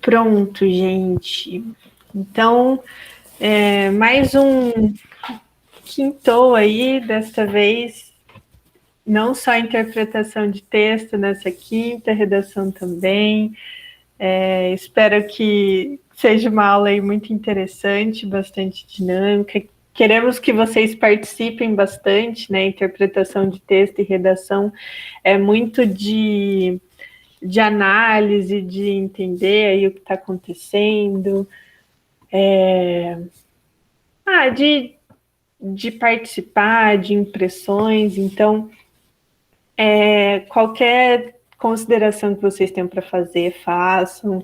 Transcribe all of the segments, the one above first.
Pronto, gente. Então, mais um quintou aí, desta vez, não só interpretação de texto nessa quinta, redação também. Espero que seja uma aula aí muito interessante, bastante dinâmica. Queremos que vocês participem bastante, né? Interpretação de texto e redação é muito de análise, de entender aí o que está acontecendo, de participar, de impressões. Então, qualquer consideração que vocês tenham para fazer, façam.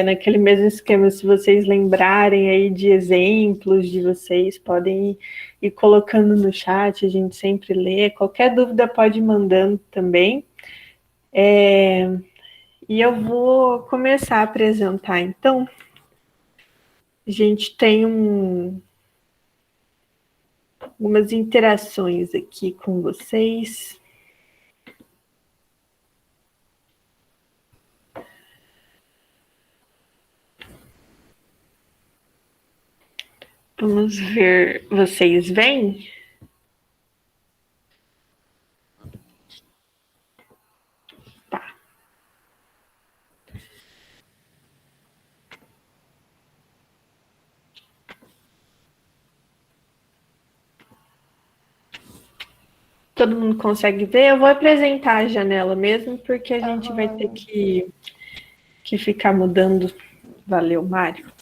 Naquele mesmo esquema, se vocês lembrarem aí de exemplos de vocês, podem ir colocando no chat, a gente sempre lê. Qualquer dúvida pode ir mandando também. E eu vou começar a apresentar, então. A gente tem algumas interações aqui com vocês. Vamos ver, vocês veem? Tá. Todo mundo consegue ver? Eu vou apresentar a janela mesmo, porque a gente vai ter que ficar mudando. Valeu, Mário.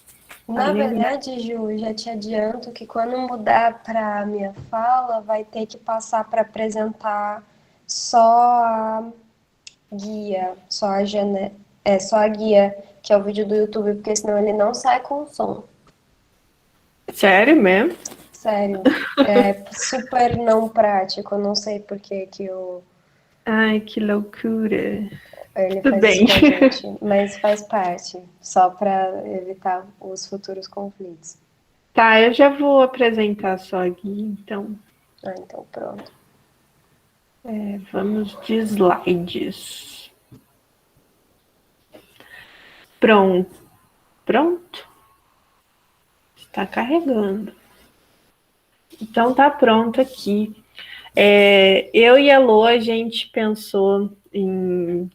Na verdade, Ju, já te adianto que quando mudar para a minha fala, vai ter que passar para apresentar só a guia, só a janela, só a guia, que é o vídeo do YouTube, porque senão ele não sai com som. Sério mesmo? Sério, é super não prático, eu não sei por que eu... Ai, que loucura. Ele Tudo faz bem. isso com a gente, mas faz parte, só para evitar os futuros conflitos. Tá, eu já vou apresentar só a guia, então. Então pronto. Vamos de slides. Pronto. Pronto? Está carregando. Então tá pronto aqui. Eu e a Lô, a gente pensou em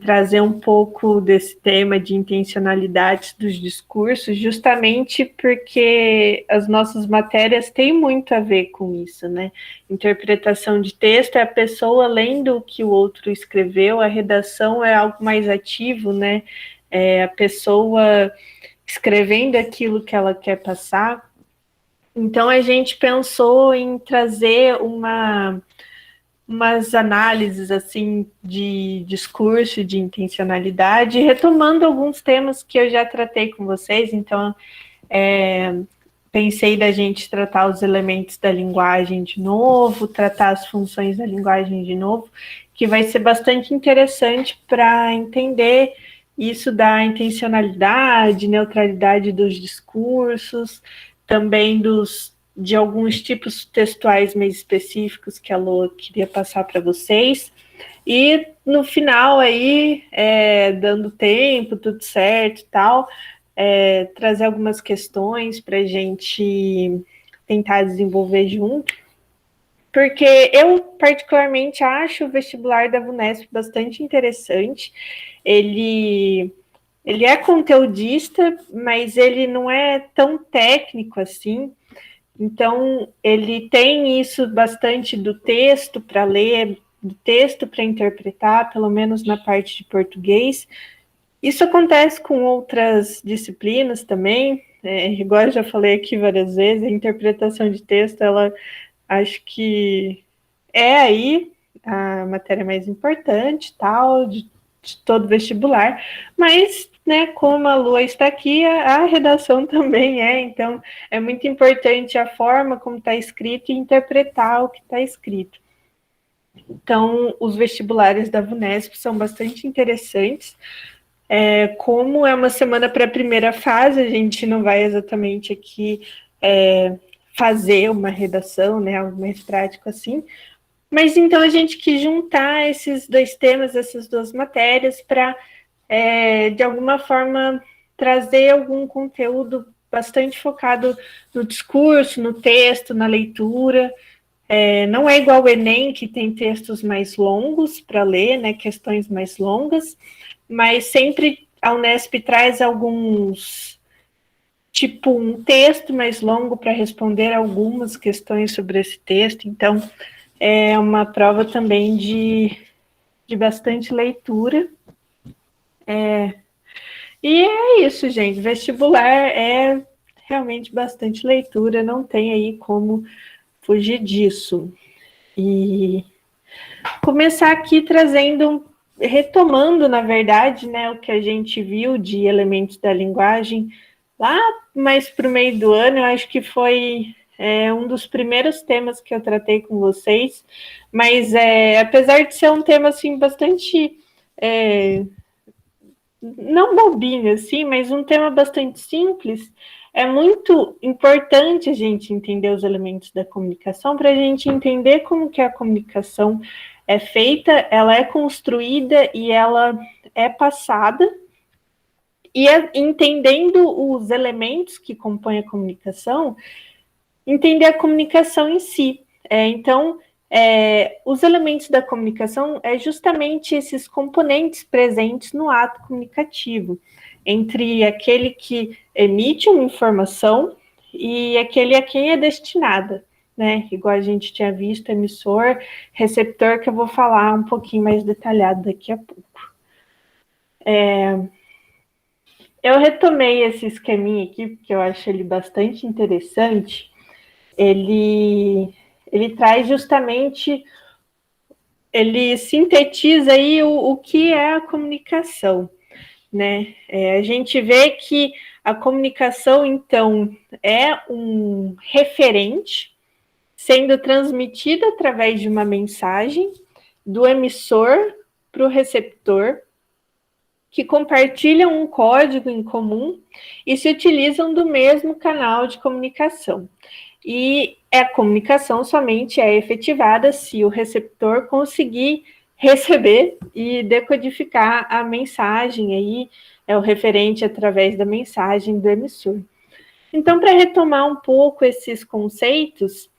trazer um pouco desse tema de intencionalidades dos discursos, justamente porque as nossas matérias têm muito a ver com isso, né? Interpretação de texto é a pessoa lendo o que o outro escreveu, a redação é algo mais ativo, né? É a pessoa escrevendo aquilo que ela quer passar. Então a gente pensou em trazer umas análises assim de discurso, de intencionalidade, retomando alguns temas que eu já tratei com vocês. Então pensei da gente tratar os elementos da linguagem de novo, tratar as funções da linguagem de novo, que vai ser bastante interessante para entender isso da intencionalidade, neutralidade dos discursos, também de alguns tipos textuais meio específicos que a Lô queria passar para vocês. E no final aí, dando tempo, tudo certo e tal, trazer algumas questões para a gente tentar desenvolver junto, porque eu particularmente acho o vestibular da VUNESP bastante interessante. Ele é conteudista, mas ele não é tão técnico assim. Então, ele tem isso bastante do texto para ler, do texto para interpretar, pelo menos na parte de português. Isso acontece com outras disciplinas também, igual eu já falei aqui várias vezes, a interpretação de texto, ela acho que é aí a matéria mais importante, tal, de todo vestibular, mas, né, como a Lua está aqui, a redação também então é muito importante a forma como está escrito e interpretar o que está escrito. Então, os vestibulares da VUNESP são bastante interessantes. Como é uma semana para a primeira fase, a gente não vai exatamente aqui fazer uma redação, né, algo mais prático assim, mas então a gente quis juntar esses dois temas, essas duas matérias, para de alguma forma, trazer algum conteúdo bastante focado no discurso, no texto, na leitura. Não é igual o Enem, que tem textos mais longos para ler, né, questões mais longas, mas sempre a Unesp traz alguns, tipo um texto mais longo para responder algumas questões sobre esse texto. Então, é uma prova também de bastante leitura. E é isso, gente. Vestibular é realmente bastante leitura, não tem aí como fugir disso. E começar aqui retomando, na verdade, né, o que a gente viu de elementos da linguagem lá mais para o meio do ano. Eu acho que foi um dos primeiros temas que eu tratei com vocês, mas apesar de ser um tema assim bastante não bobinho assim, mas um tema bastante simples, é muito importante a gente entender os elementos da comunicação para a gente entender como que a comunicação é feita, ela é construída e ela é passada, e entendendo os elementos que compõem a comunicação, entender a comunicação em si. Então, os elementos da comunicação é justamente esses componentes presentes no ato comunicativo, entre aquele que emite uma informação e aquele a quem é destinada, né? Igual a gente tinha visto, emissor, receptor, que eu vou falar um pouquinho mais detalhado daqui a pouco. Eu retomei esse esqueminha aqui, porque eu acho ele bastante interessante. Ele traz justamente, ele sintetiza aí o que é a comunicação, né? A gente vê que a comunicação, então, é um referente sendo transmitido através de uma mensagem do emissor para o receptor, que compartilham um código em comum e se utilizam do mesmo canal de comunicação. E a comunicação somente é efetivada se o receptor conseguir receber e decodificar a mensagem aí, o referente através da mensagem do emissor. Então, para retomar um pouco esses conceitos,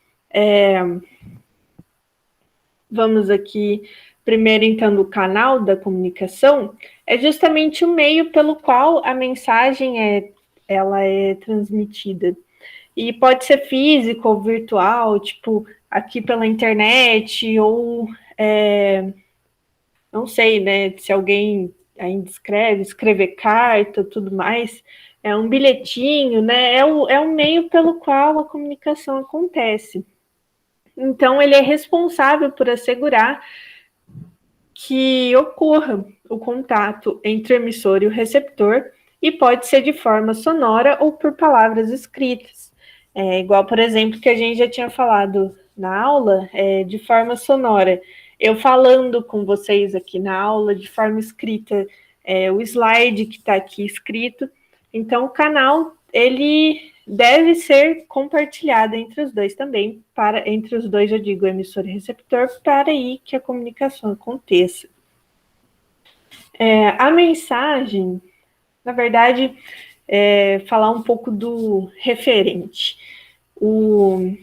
vamos aqui primeiro então do canal da comunicação, é justamente o meio pelo qual a mensagem ela é transmitida. E pode ser físico ou virtual, tipo aqui pela internet, ou não sei, né? Se alguém ainda escrever carta, tudo mais, é um bilhetinho, né? É o meio pelo qual a comunicação acontece. Então, ele é responsável por assegurar que ocorra o contato entre o emissor e o receptor, e pode ser de forma sonora ou por palavras escritas. Igual, por exemplo, que a gente já tinha falado na aula, de forma sonora. Eu falando com vocês aqui na aula, de forma escrita, o slide que está aqui escrito. Então, o canal, ele deve ser compartilhado entre os dois também, entre os dois, eu digo, emissor e receptor, para aí que a comunicação aconteça. A mensagem, na verdade, falar um pouco do referente. O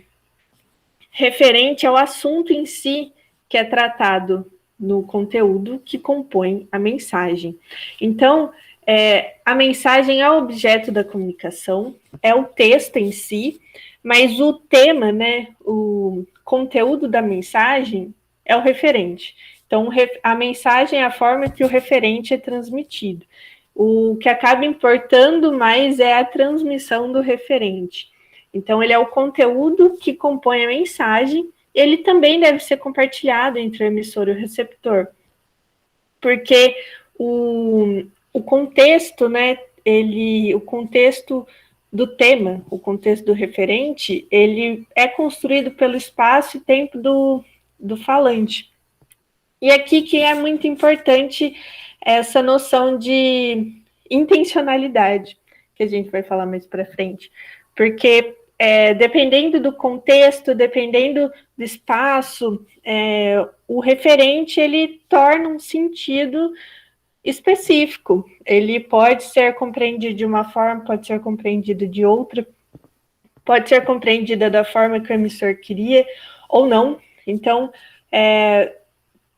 referente é o assunto em si que é tratado no conteúdo que compõe a mensagem. Então, a mensagem é o objeto da comunicação, é o texto em si, mas o tema, né, o conteúdo da mensagem é o referente. Então, a mensagem é a forma que o referente é transmitido. O que acaba importando mais é a transmissão do referente. Então, ele é o conteúdo que compõe a mensagem. Ele também deve ser compartilhado entre o emissor e o receptor, porque o contexto, né, o contexto do tema, o contexto do referente, ele é construído pelo espaço e tempo do falante. E aqui que é muito importante essa noção de intencionalidade, que a gente vai falar mais para frente, porque dependendo do contexto, dependendo do espaço, o referente ele torna um sentido específico. Ele pode ser compreendido de uma forma, pode ser compreendido de outra, pode ser compreendida da forma que o emissor queria ou não. Então,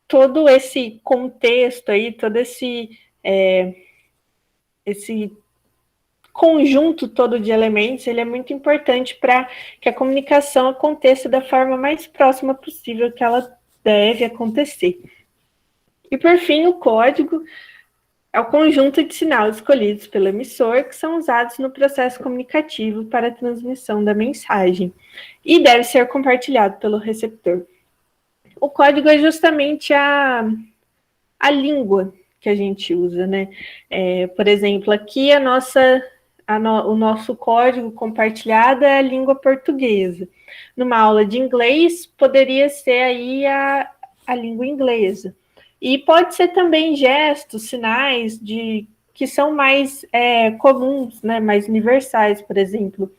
todo esse contexto aí, todo esse conjunto todo de elementos, ele é muito importante para que a comunicação aconteça da forma mais próxima possível que ela deve acontecer. E, por fim, o código é o conjunto de sinais escolhidos pelo emissor que são usados no processo comunicativo para a transmissão da mensagem e deve ser compartilhado pelo receptor. O código é justamente a língua que a gente usa, né? Por exemplo, aqui o nosso código compartilhado é a língua portuguesa. Numa aula de inglês, poderia ser aí a língua inglesa. E pode ser também gestos, sinais que são mais comuns, né, mais universais, por exemplo.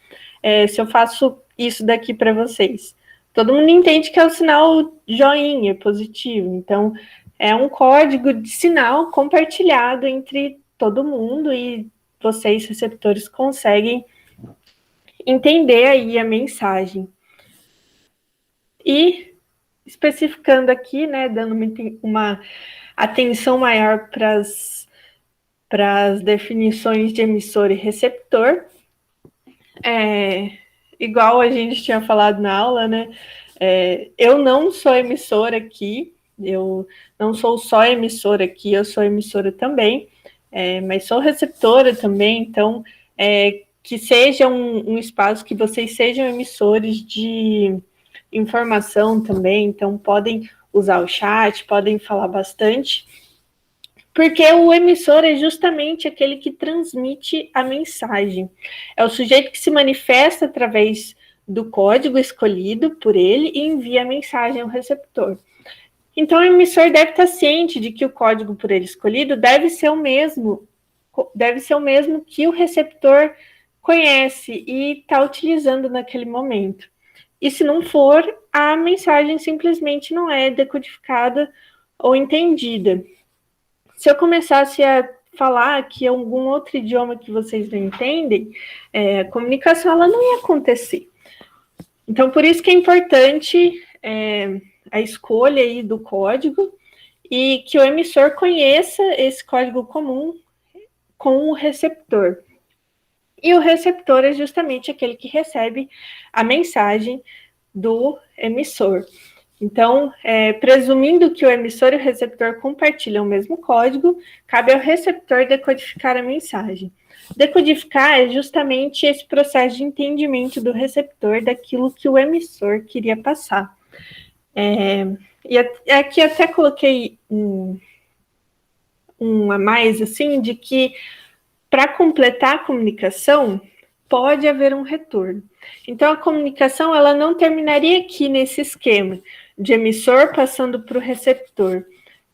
Se eu faço isso daqui para vocês, todo mundo entende que é o sinal joinha, positivo. Então, é um código de sinal compartilhado entre todo mundo e vocês, receptores, conseguem entender aí a mensagem. E, especificando aqui, né, dando uma atenção maior para as definições de emissor e receptor, igual a gente tinha falado na aula, né, eu não sou emissora aqui, eu não sou só emissora aqui, eu sou emissora também, mas sou receptora também, então que seja um espaço que vocês sejam emissores de informação também, então podem usar o chat, podem falar bastante, porque o emissor é justamente aquele que transmite a mensagem. É o sujeito que se manifesta através do código escolhido por ele e envia a mensagem ao receptor. Então, o emissor deve estar ciente de que o código por ele escolhido deve ser o mesmo que o receptor conhece e está utilizando naquele momento. E se não for, a mensagem simplesmente não é decodificada ou entendida. Se eu começasse a falar que algum outro idioma que vocês não entendem, a comunicação ela não ia acontecer. Então, por isso que é importante a escolha aí do código e que o emissor conheça esse código comum com o receptor. E o receptor é justamente aquele que recebe a mensagem do emissor. Então, presumindo que o emissor e o receptor compartilham o mesmo código, cabe ao receptor decodificar a mensagem. Decodificar é justamente esse processo de entendimento do receptor daquilo que o emissor queria passar. E aqui até coloquei um a mais, assim, de que para completar a comunicação, pode haver um retorno. Então, a comunicação ela não terminaria aqui nesse esquema de emissor passando para o receptor,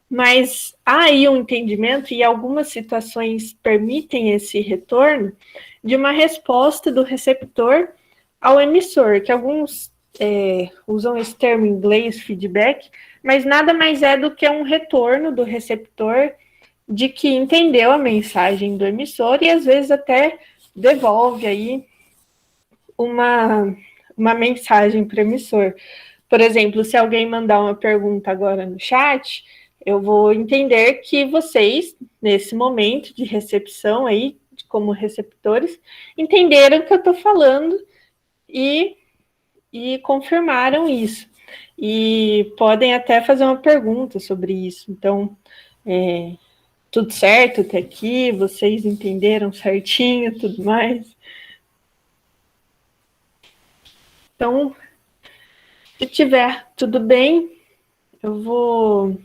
mas há aí um entendimento, e algumas situações permitem esse retorno, de uma resposta do receptor ao emissor, que alguns usam esse termo em inglês, feedback, mas nada mais é do que um retorno do receptor de que entendeu a mensagem do emissor e às vezes até devolve aí uma mensagem para o emissor. Por exemplo, se alguém mandar uma pergunta agora no chat, eu vou entender que vocês, nesse momento de recepção aí, como receptores, entenderam o que eu estou falando e confirmaram isso. E podem até fazer uma pergunta sobre isso. Então, tudo certo até aqui? Vocês entenderam certinho, tudo mais? Então, se tiver tudo bem, eu vou...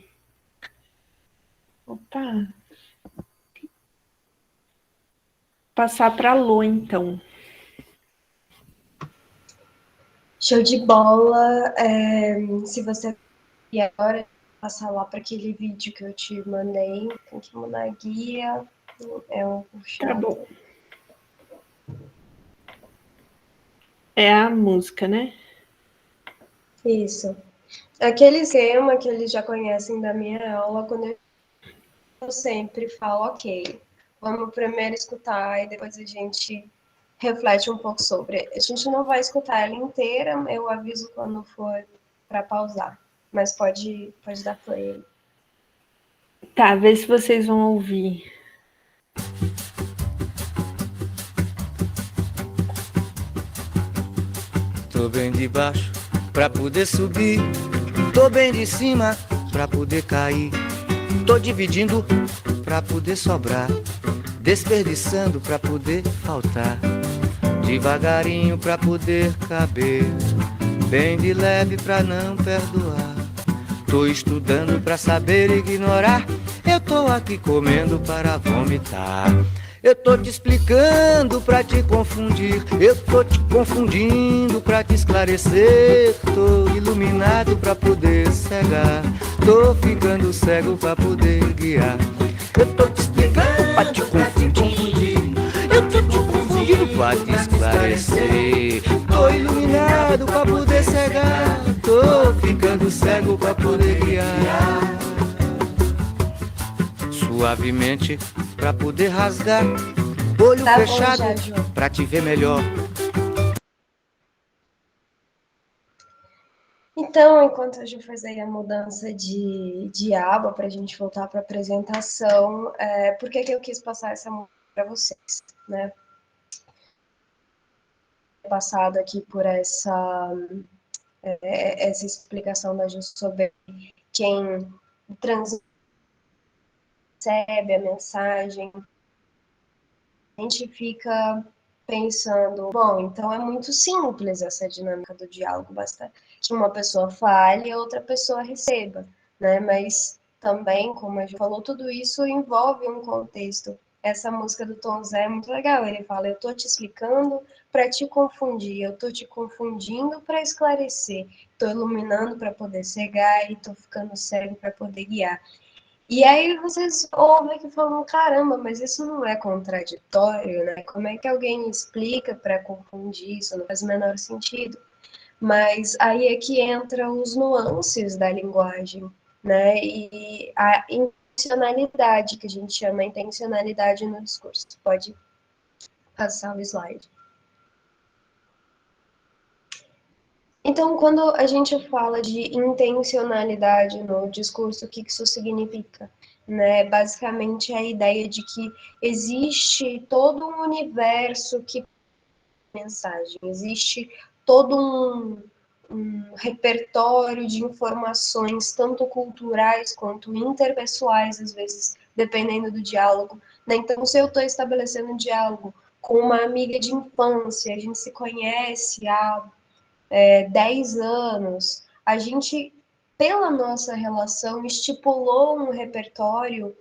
passar para a Lô, então. Show de bola. Se você e agora passar lá para aquele vídeo que eu te mandei, tem que mudar a guia. É um puxado. Tá bom. É a música, né? Isso. Aquele esquema que eles já conhecem da minha aula, quando eu eu sempre falo, ok, vamos primeiro escutar e depois a gente reflete um pouco sobre. A gente não vai escutar ela inteira, eu aviso quando for para pausar, mas pode dar play aí. Tá, vê se vocês vão ouvir. Tô bem de baixo pra poder subir, tô bem de cima pra poder cair, tô dividindo pra poder sobrar, desperdiçando pra poder faltar, devagarinho pra poder caber, bem de leve pra não perdoar. Tô estudando pra saber ignorar, eu tô aqui comendo para vomitar. Eu tô te explicando pra te confundir, eu tô te confundindo pra te esclarecer. Tô iluminado pra poder cegar, tô ficando cego pra poder guiar. Eu tô te explicando pra te confundir, eu tô te confundindo pra te esclarecer. Tô iluminado pra poder cegar, tô ficando cego pra poder guiar. Suavemente pra poder rasgar, olho Tá fechado bom já, Ju. pra te ver melhor. Então, enquanto a Ju faz aí a mudança de aba para a gente voltar para a apresentação, por que eu quis passar essa música para vocês, né? Passado aqui por essa explicação da Ju sobre quem recebe a mensagem, a gente fica pensando, bom, então é muito simples essa dinâmica do diálogo, basta que uma pessoa fale e outra pessoa receba, né? Mas também, como a gente falou, tudo isso envolve um contexto. Essa música do Tom Zé é muito legal, ele fala, eu tô te explicando para te confundir, eu tô te confundindo para esclarecer, tô iluminando para poder cegar e tô ficando cego para poder guiar. E aí vocês ouvem que falam, caramba, mas isso não é contraditório, né? Como é que alguém explica para confundir isso? Não faz o menor sentido. Mas aí é que entra os nuances da linguagem, né? E a intencionalidade, que a gente chama intencionalidade no discurso. Pode passar o slide. Então, quando a gente fala de intencionalidade no discurso, o que isso significa? Né? Basicamente, é a ideia de que existe todo um universo que mensagem, existe todo um repertório de informações, tanto culturais quanto interpessoais, às vezes, dependendo do diálogo. Né? Então, se eu estou estabelecendo um diálogo com uma amiga de infância, a gente se conhece há 10 anos, a gente, pela nossa relação, estipulou um repertório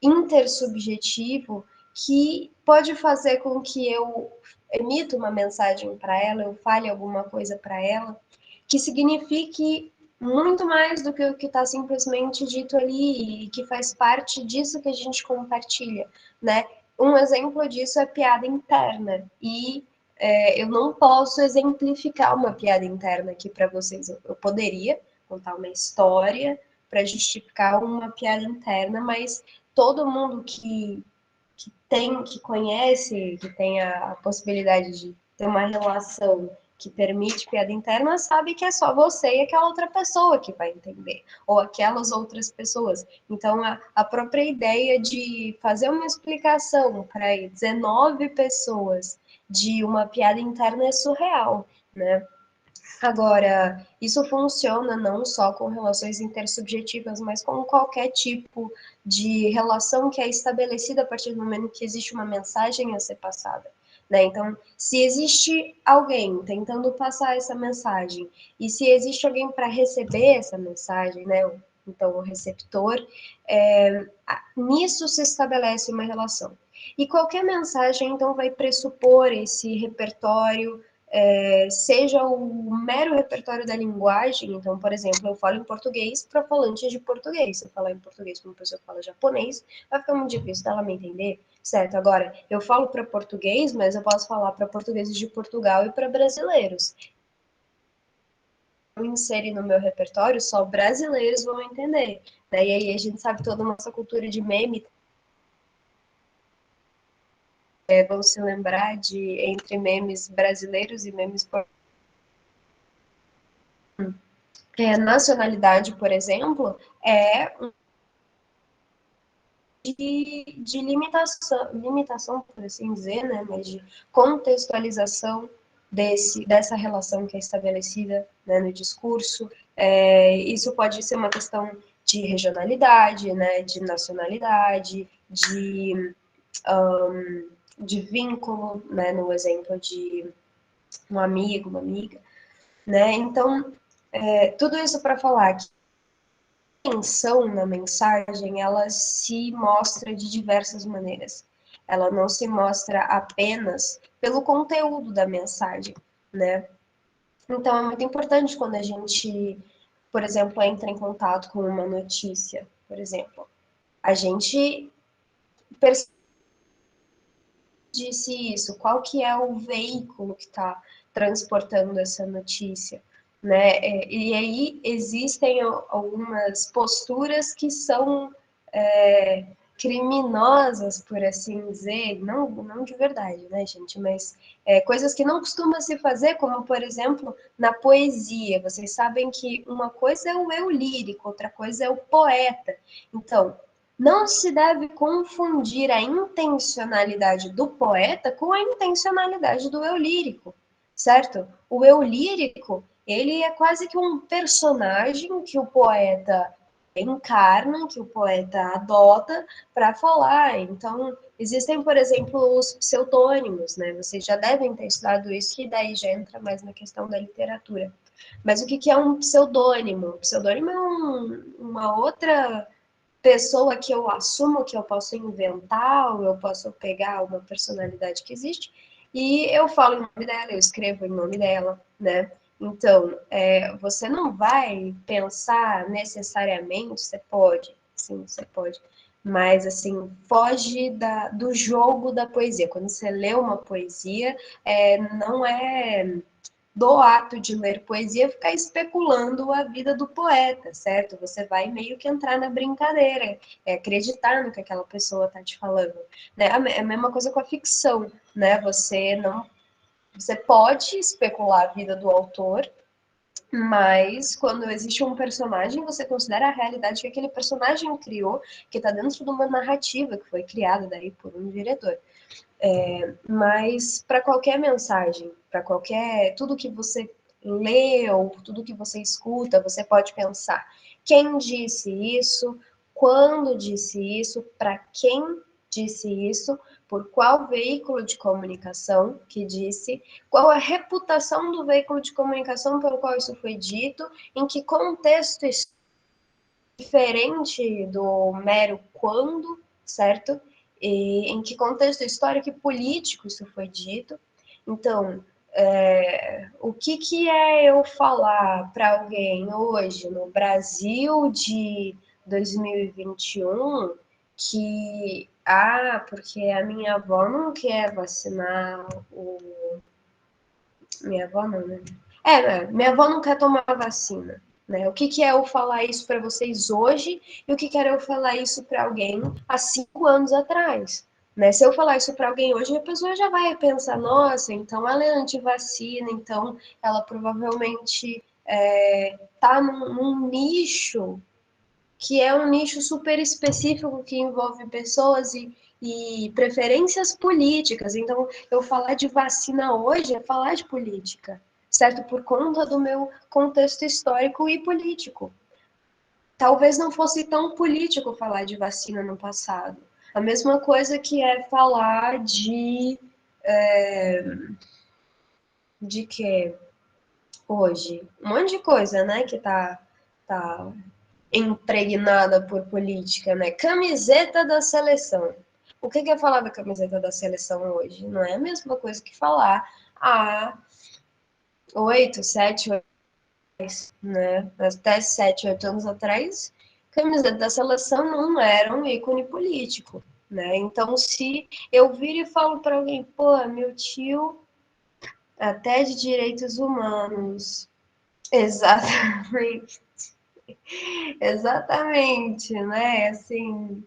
intersubjetivo que pode fazer com que eu emita uma mensagem para ela, eu fale alguma coisa para ela, que signifique muito mais do que o que está simplesmente dito ali e que faz parte disso que a gente compartilha, né? Um exemplo disso é piada interna e eu não posso exemplificar uma piada interna aqui para vocês. Eu poderia contar uma história para justificar uma piada interna, mas todo mundo que conhece, que tem a possibilidade de ter uma relação que permite piada interna, sabe que é só você e aquela outra pessoa que vai entender, ou aquelas outras pessoas. Então, a própria ideia de fazer uma explicação para 19 pessoas de uma piada interna é surreal, né? Agora, isso funciona não só com relações intersubjetivas, mas com qualquer tipo de relação que é estabelecida a partir do momento que existe uma mensagem a ser passada. Né? Então, se existe alguém tentando passar essa mensagem e se existe alguém para receber essa mensagem, né? Então o receptor, nisso se estabelece uma relação. E qualquer mensagem, então, vai pressupor esse repertório seja o mero repertório da linguagem, então, por exemplo, eu falo em português para falantes de português, se eu falar em português para uma pessoa que fala japonês, vai ficar muito difícil dela me entender, certo? Agora, eu falo para português, mas eu posso falar para portugueses de Portugal e para brasileiros. inserir no meu repertório, só brasileiros vão entender. Né? E aí a gente sabe toda a nossa cultura de meme. Vão se lembrar de entre memes brasileiros e memes nacionalidade, por exemplo, é de limitação, por assim dizer, né, mas de contextualização dessa relação que é estabelecida, né, no discurso. Isso pode ser uma questão de regionalidade, né, de nacionalidade, de vínculo, né, no exemplo de um amigo, uma amiga, né? Então, tudo isso para falar que a intenção na mensagem, ela se mostra de diversas maneiras. Ela não se mostra apenas pelo conteúdo da mensagem, né? Então, é muito importante quando a gente, por exemplo, entra em contato com uma notícia, por exemplo, a gente percebe disse isso, qual que é o veículo que está transportando essa notícia, né? E aí existem algumas posturas que são criminosas, por assim dizer, não de verdade, né, gente, mas coisas que não costuma se fazer, como, por exemplo, na poesia. Vocês sabem que uma coisa é o eu lírico, outra coisa é o poeta. Então, não se deve confundir a intencionalidade do poeta com a intencionalidade do eu lírico, certo? O eu lírico, ele é quase que um personagem que o poeta encarna, que o poeta adota para falar. Então, existem, por exemplo, os pseudônimos, né? Vocês já devem ter estudado isso, que daí já entra mais na questão da literatura. Mas o que é um pseudônimo? O pseudônimo é uma outra pessoa que eu assumo que eu posso inventar, ou eu posso pegar uma personalidade que existe, e eu falo em nome dela, eu escrevo em nome dela, né? Então, você não vai pensar necessariamente, você pode, sim, você pode, mas assim, foge do jogo da poesia. Quando você lê uma poesia, não é do ato de ler poesia ficar especulando a vida do poeta, certo? Você vai meio que entrar na brincadeira, acreditar no que aquela pessoa está te falando. Né? É a mesma coisa com a ficção, né? Você pode especular a vida do autor, mas quando existe um personagem, você considera a realidade que aquele personagem criou, que está dentro de uma narrativa que foi criada daí por um diretor. Mas para qualquer mensagem, para tudo que você lê ou tudo que você escuta, você pode pensar quem disse isso, quando disse isso, para quem disse isso, por qual veículo de comunicação que disse, qual a reputação do veículo de comunicação pelo qual isso foi dito, em que contexto diferente do mero quando, certo? E em que contexto histórico e político isso foi dito. Então, o que é eu falar para alguém hoje, no Brasil de 2021, que, porque a minha avó não quer vacinar o... Minha avó não, né? Minha avó não quer tomar vacina. Né? O que é eu falar isso para vocês hoje e o que era eu falar isso para alguém há 5 anos atrás? Né? Se eu falar isso para alguém hoje, a pessoa já vai pensar, nossa, então ela é antivacina, então ela provavelmente está num nicho que é um nicho super específico que envolve pessoas e preferências políticas. Então, eu falar de vacina hoje é falar de política, certo? Por conta do meu contexto histórico e político. Talvez não fosse tão político falar de vacina no passado. A mesma coisa que é falar de que hoje? Um monte de coisa, né, que tá impregnada por política, né? Camiseta da seleção. O que é falar da camiseta da seleção hoje? Não é a mesma coisa que falar há 8, 7, 8, né? Até 7, 8 anos atrás, camiseta da seleção não era um ícone político, né? Então, se eu vir e falo para alguém, pô, meu tio, até de direitos humanos, Exatamente. Exatamente, né? Assim,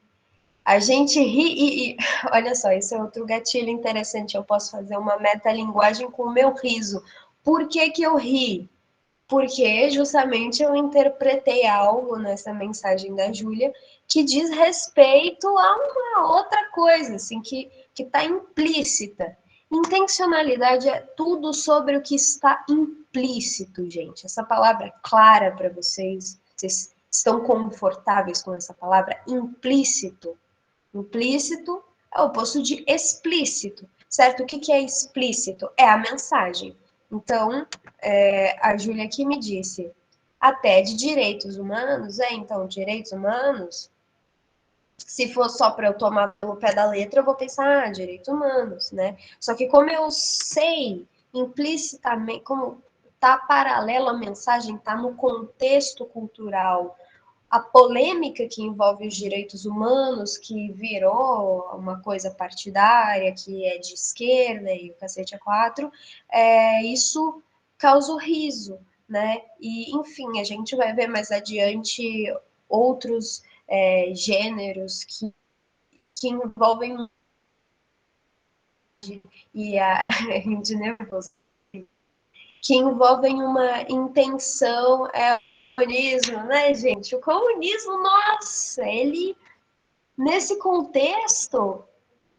a gente ri e olha só, esse é outro gatilho interessante. Eu posso fazer uma metalinguagem com o meu riso. Por que que eu ri? Porque justamente eu interpretei algo nessa mensagem da Júlia que diz respeito a uma outra coisa, assim, que está implícita. Intencionalidade é tudo sobre o que está implícito, gente. Essa palavra é clara para vocês? Vocês estão confortáveis com essa palavra? Implícito. Implícito é o oposto de explícito, certo? O que é explícito? É a mensagem. Então, a Júlia aqui me disse, até de direitos humanos, então, direitos humanos, se for só para eu tomar no pé da letra, eu vou pensar, direitos humanos, né? Só que como eu sei implicitamente, como está paralelo à mensagem, está no contexto cultural, a polêmica que envolve os direitos humanos, que virou uma coisa partidária, que é de esquerda e o cacete é quatro, isso causa o riso, né? E, enfim, a gente vai ver mais adiante outros gêneros que envolvem e a de nervoso, que envolvem uma intenção, o comunismo, né, gente? O comunismo, nossa, ele nesse contexto,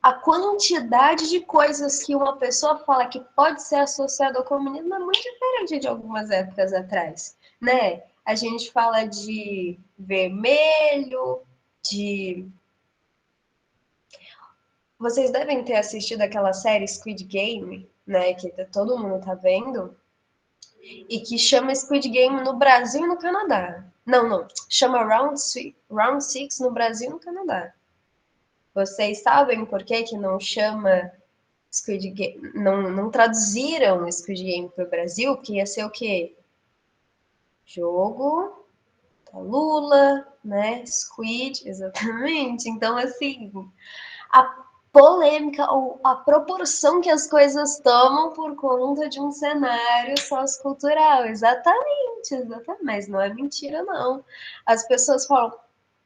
a quantidade de coisas que uma pessoa fala que pode ser associada ao comunismo é muito diferente de algumas épocas atrás, né? A gente fala de vermelho, de... Vocês devem ter assistido aquela série Squid Game, né? Que todo mundo tá vendo. E que chama Squid Game no Brasil e no Canadá. Não. Chama Round Six no Brasil e no Canadá. Vocês sabem por que que não chama Squid Game, não traduziram Squid Game para o Brasil? Que ia ser o quê? Jogo da Lula, né? Squid, exatamente. Então, assim, a polêmica ou a proporção que as coisas tomam por conta de um cenário sociocultural. Exatamente. Mas não é mentira, não. As pessoas falam,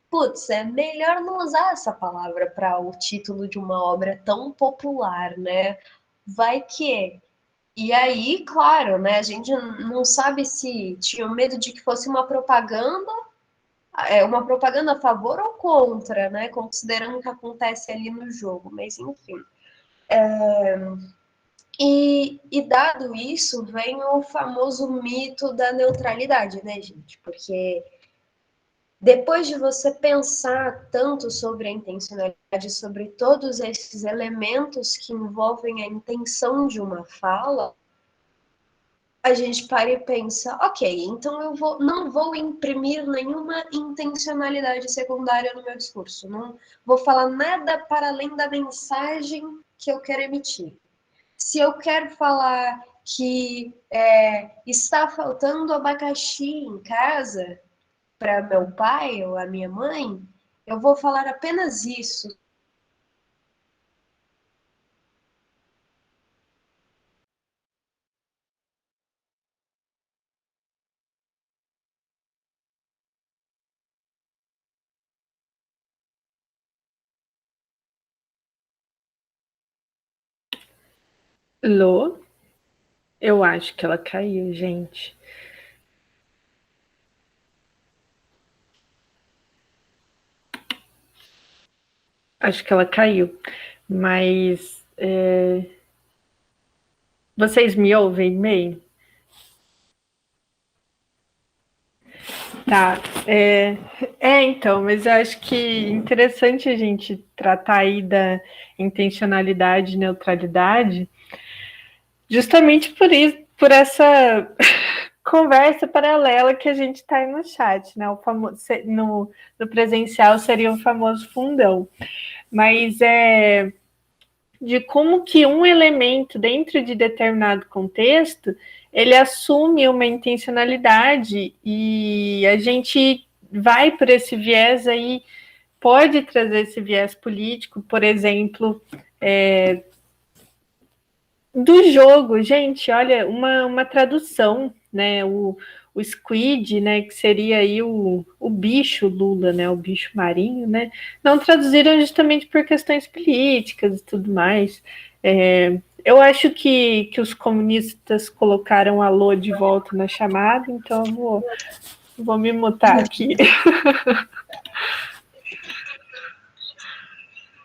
putz, é melhor não usar essa palavra para o título de uma obra tão popular, né? Vai que. E aí, claro, né? A gente não sabe se tinha medo de que fosse uma propaganda a favor ou contra, né? Considerando o que acontece ali no jogo, mas enfim. E dado isso, vem o famoso mito da neutralidade, né, gente? Porque depois de você pensar tanto sobre a intencionalidade, sobre todos esses elementos que envolvem a intenção de uma fala, a gente para e pensa, ok, então não vou imprimir nenhuma intencionalidade secundária no meu discurso, não vou falar nada para além da mensagem que eu quero emitir. Se eu quero falar que está faltando abacaxi em casa, para meu pai ou a minha mãe, eu vou falar apenas isso. Lô, eu acho que ela caiu, gente. Acho que ela caiu, mas vocês me ouvem bem? Tá. Então, mas eu acho que interessante a gente tratar aí da intencionalidade e neutralidade, justamente por isso, por essa conversa paralela que a gente está aí no chat, né? O famoso, no presencial seria o famoso fundão. Mas de como que um elemento dentro de determinado contexto ele assume uma intencionalidade e a gente vai por esse viés aí, pode trazer esse viés político, por exemplo, do jogo, gente, olha, uma tradução, né? O o squid, né, que seria aí o bicho Lula, né, o bicho marinho, né, não traduziram justamente por questões políticas e tudo mais. Eu acho que os comunistas colocaram a Lô de volta na chamada, então eu vou me mutar aqui.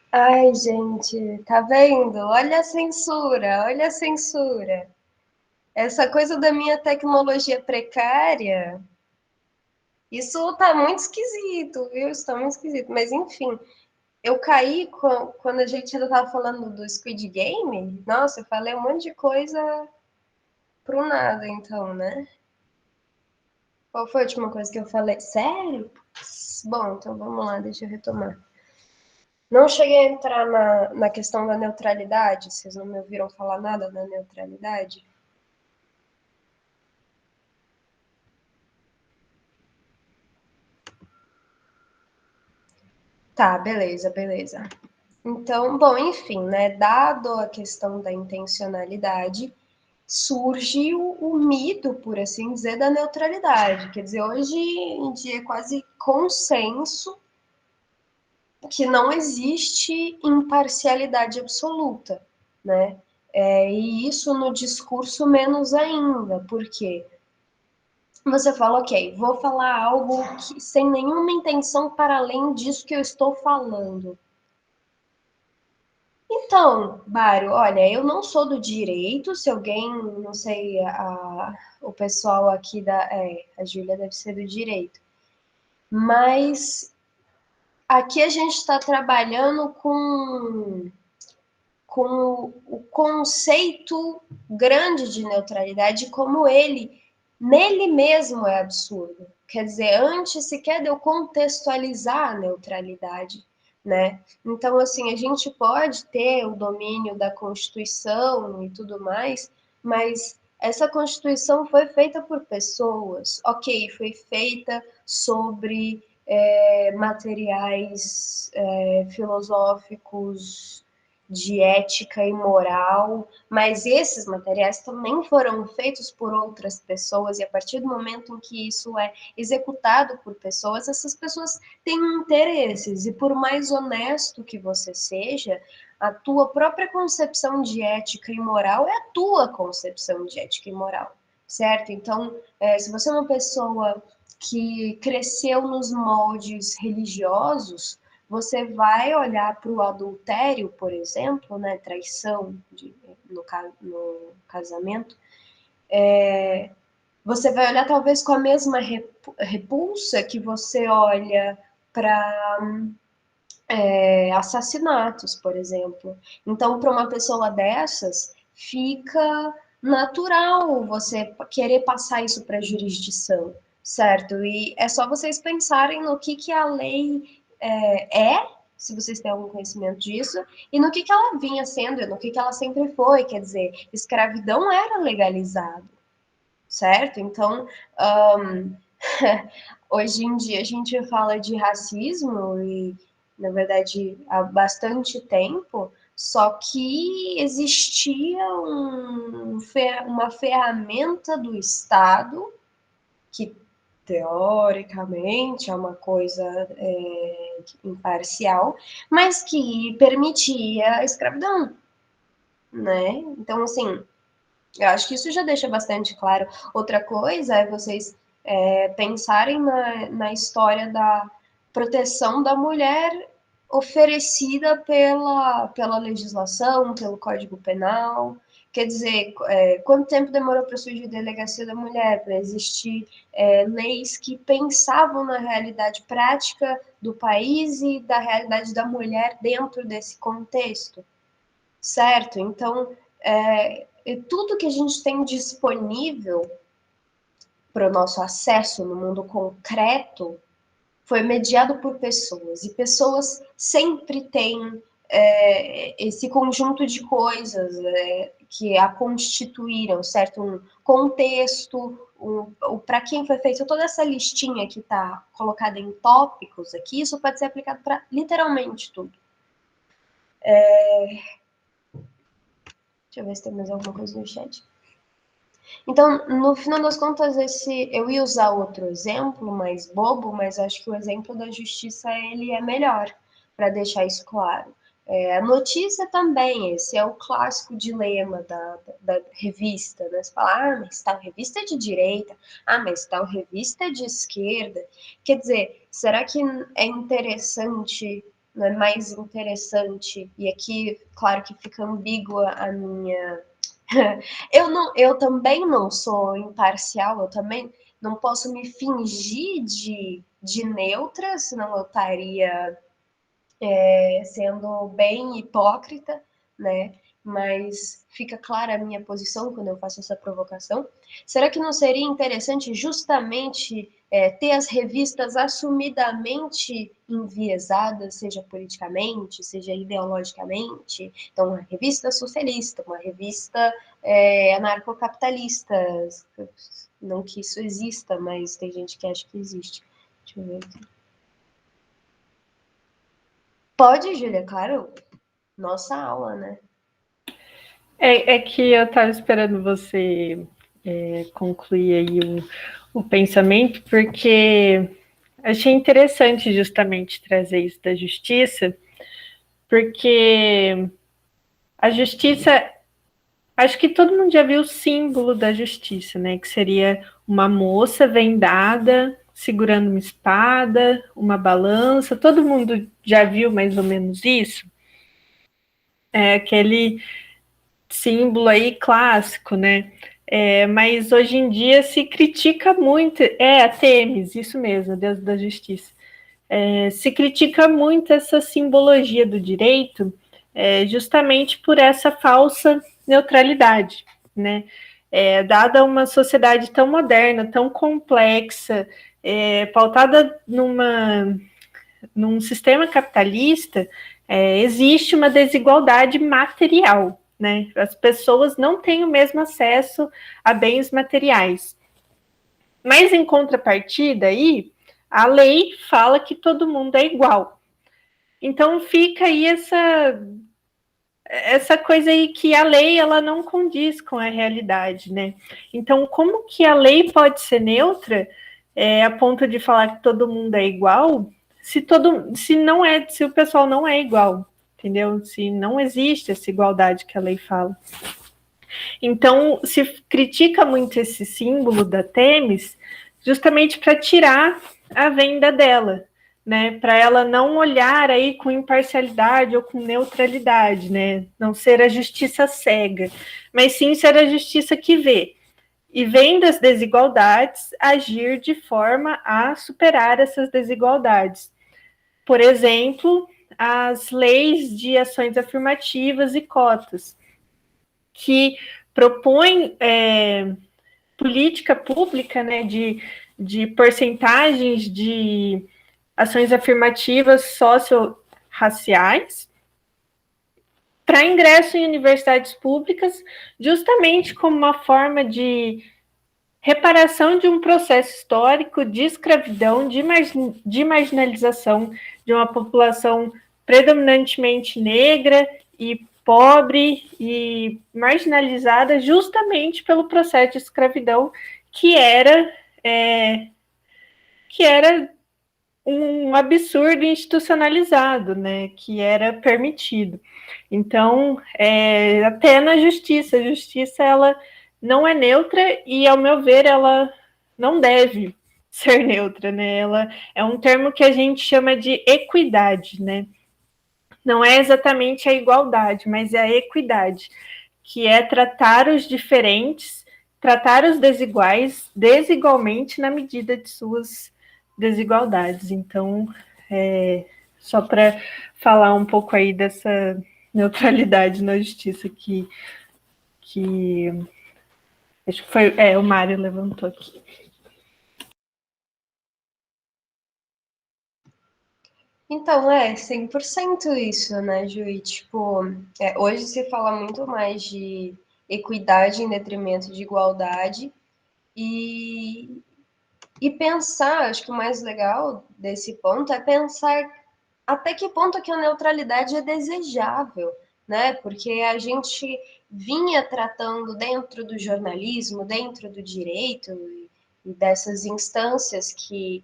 Ai, gente, tá vendo? Olha a censura, olha a censura. Essa coisa da minha tecnologia precária, isso tá muito esquisito, viu? Isso tá muito esquisito. Mas, enfim, eu caí quando a gente ainda tava falando do Squid Game. Nossa, eu falei um monte de coisa pro nada, então, né? Qual foi a última coisa que eu falei? Sério? Bom, então vamos lá, deixa eu retomar. Não cheguei a entrar na questão da neutralidade, vocês não me ouviram falar nada da neutralidade? Tá, beleza, beleza. Então, bom, enfim, né, dado a questão da intencionalidade, surge o mito, por assim dizer, da neutralidade. Quer dizer, hoje em dia é quase consenso que não existe imparcialidade absoluta, né? E isso no discurso menos ainda, porque você fala, ok, vou falar algo sem nenhuma intenção para além disso que eu estou falando. Então, Mário, olha, eu não sou do direito, se alguém, não sei, o pessoal aqui a Júlia deve ser do direito, mas aqui a gente está trabalhando com o conceito grande de neutralidade, como nele mesmo é absurdo. Quer dizer, antes sequer de eu contextualizar a neutralidade, né? Então, assim, a gente pode ter o domínio da Constituição e tudo mais, mas essa Constituição foi feita por pessoas, ok, foi feita sobre materiais filosóficos de ética e moral, mas esses materiais também foram feitos por outras pessoas, e a partir do momento em que isso é executado por pessoas, essas pessoas têm interesses, e por mais honesto que você seja, a tua própria concepção de ética e moral é a tua concepção de ética e moral, certo? Então, se você é uma pessoa que cresceu nos moldes religiosos, você vai olhar para o adultério, por exemplo, né, traição no casamento, você vai olhar talvez com a mesma repulsa que você olha para assassinatos, por exemplo. Então, para uma pessoa dessas, fica natural você querer passar isso para a jurisdição, certo? E é só vocês pensarem no que a lei se vocês têm algum conhecimento disso, e no que ela vinha sendo, e no que ela sempre foi, quer dizer, escravidão era legalizado, certo? Então, hoje em dia a gente fala de racismo e, na verdade, há bastante tempo, só que existia uma ferramenta do Estado que, teoricamente, é uma coisa imparcial, mas que permitia a escravidão, né? Então, assim, eu acho que isso já deixa bastante claro. Outra coisa é vocês pensarem na história da proteção da mulher oferecida pela legislação, pelo Código Penal. Quer dizer, quanto tempo demorou para surgir a Delegacia da Mulher, para existir leis que pensavam na realidade prática do país e da realidade da mulher dentro desse contexto, certo? Então, tudo que a gente tem disponível para o nosso acesso no mundo concreto foi mediado por pessoas, e pessoas sempre têm esse conjunto de coisas que a constituíram, certo? Um contexto, para quem foi feita toda essa listinha que está colocada em tópicos aqui, isso pode ser aplicado para literalmente tudo. Deixa eu ver se tem mais alguma coisa no chat. Então, no final das contas, eu ia usar outro exemplo mais bobo, mas acho que o exemplo da justiça ele é melhor para deixar isso claro. A notícia também, esse é o clássico dilema da revista, né? Você fala, mas tal revista é de direita, mas tal revista é de esquerda. Quer dizer, será que é interessante, não é mais interessante, e aqui, claro que fica ambígua a minha eu também não sou imparcial, eu também não posso me fingir de neutra, senão eu estaria sendo bem hipócrita, né? Mas fica clara a minha posição quando eu faço essa provocação. Será que não seria interessante justamente ter as revistas assumidamente enviesadas, seja politicamente, seja ideologicamente? Então, uma revista socialista, uma revista anarcocapitalista. Não que isso exista, mas tem gente que acha que existe. Deixa eu ver aqui. Pode, Júlia, claro. Nossa aula, né? É que eu estava esperando você concluir aí o pensamento, porque achei interessante justamente trazer isso da justiça, porque a justiça, acho que todo mundo já viu o símbolo da justiça, né? Que seria uma moça vendada, segurando uma espada, uma balança, todo mundo já viu mais ou menos isso? É aquele símbolo aí clássico, né? Mas hoje em dia se critica muito, a Temis, isso mesmo, Deus da Justiça. Se critica muito essa simbologia do direito, justamente por essa falsa neutralidade, né? Dada uma sociedade tão moderna, tão complexa, pautada num sistema capitalista, existe uma desigualdade material, né? As pessoas não têm o mesmo acesso a bens materiais. Mas, em contrapartida, aí, a lei fala que todo mundo é igual. Então, fica aí essa coisa aí que a lei ela não condiz com a realidade, né? Então, como que a lei pode ser neutra a ponto de falar que todo mundo é igual, se o pessoal não é igual, entendeu? Se não existe essa igualdade que a lei fala. Então, se critica muito esse símbolo da Temis, justamente para tirar a venda dela, né? Para ela não olhar aí com imparcialidade ou com neutralidade, né? Não ser a justiça cega, mas sim ser a justiça que vê. E vendo as desigualdades, agir de forma a superar essas desigualdades. Por exemplo, as leis de ações afirmativas e cotas, que propõem política pública, né, de porcentagens de ações afirmativas socio-raciais para ingresso em universidades públicas, justamente como uma forma de reparação de um processo histórico de escravidão, de marginalização de uma população predominantemente negra e pobre e marginalizada justamente pelo processo de escravidão que era um absurdo institucionalizado, né, que era permitido. Então, até na justiça, a justiça ela não é neutra e, ao meu ver, ela não deve ser neutra, né? Ela é um termo que a gente chama de equidade, né? Não é exatamente a igualdade, mas é a equidade, que é tratar os diferentes, tratar os desiguais desigualmente na medida de suas desigualdades. Então, só para falar um pouco aí dessa neutralidade na justiça que acho que foi o Mário levantou aqui. Então, 100% isso, né, Ju? E, tipo, hoje se fala muito mais de equidade em detrimento de igualdade e pensar, acho que o mais legal desse ponto é pensar até que ponto que a neutralidade é desejável, né? Porque a gente vinha tratando dentro do jornalismo, dentro do direito e dessas instâncias que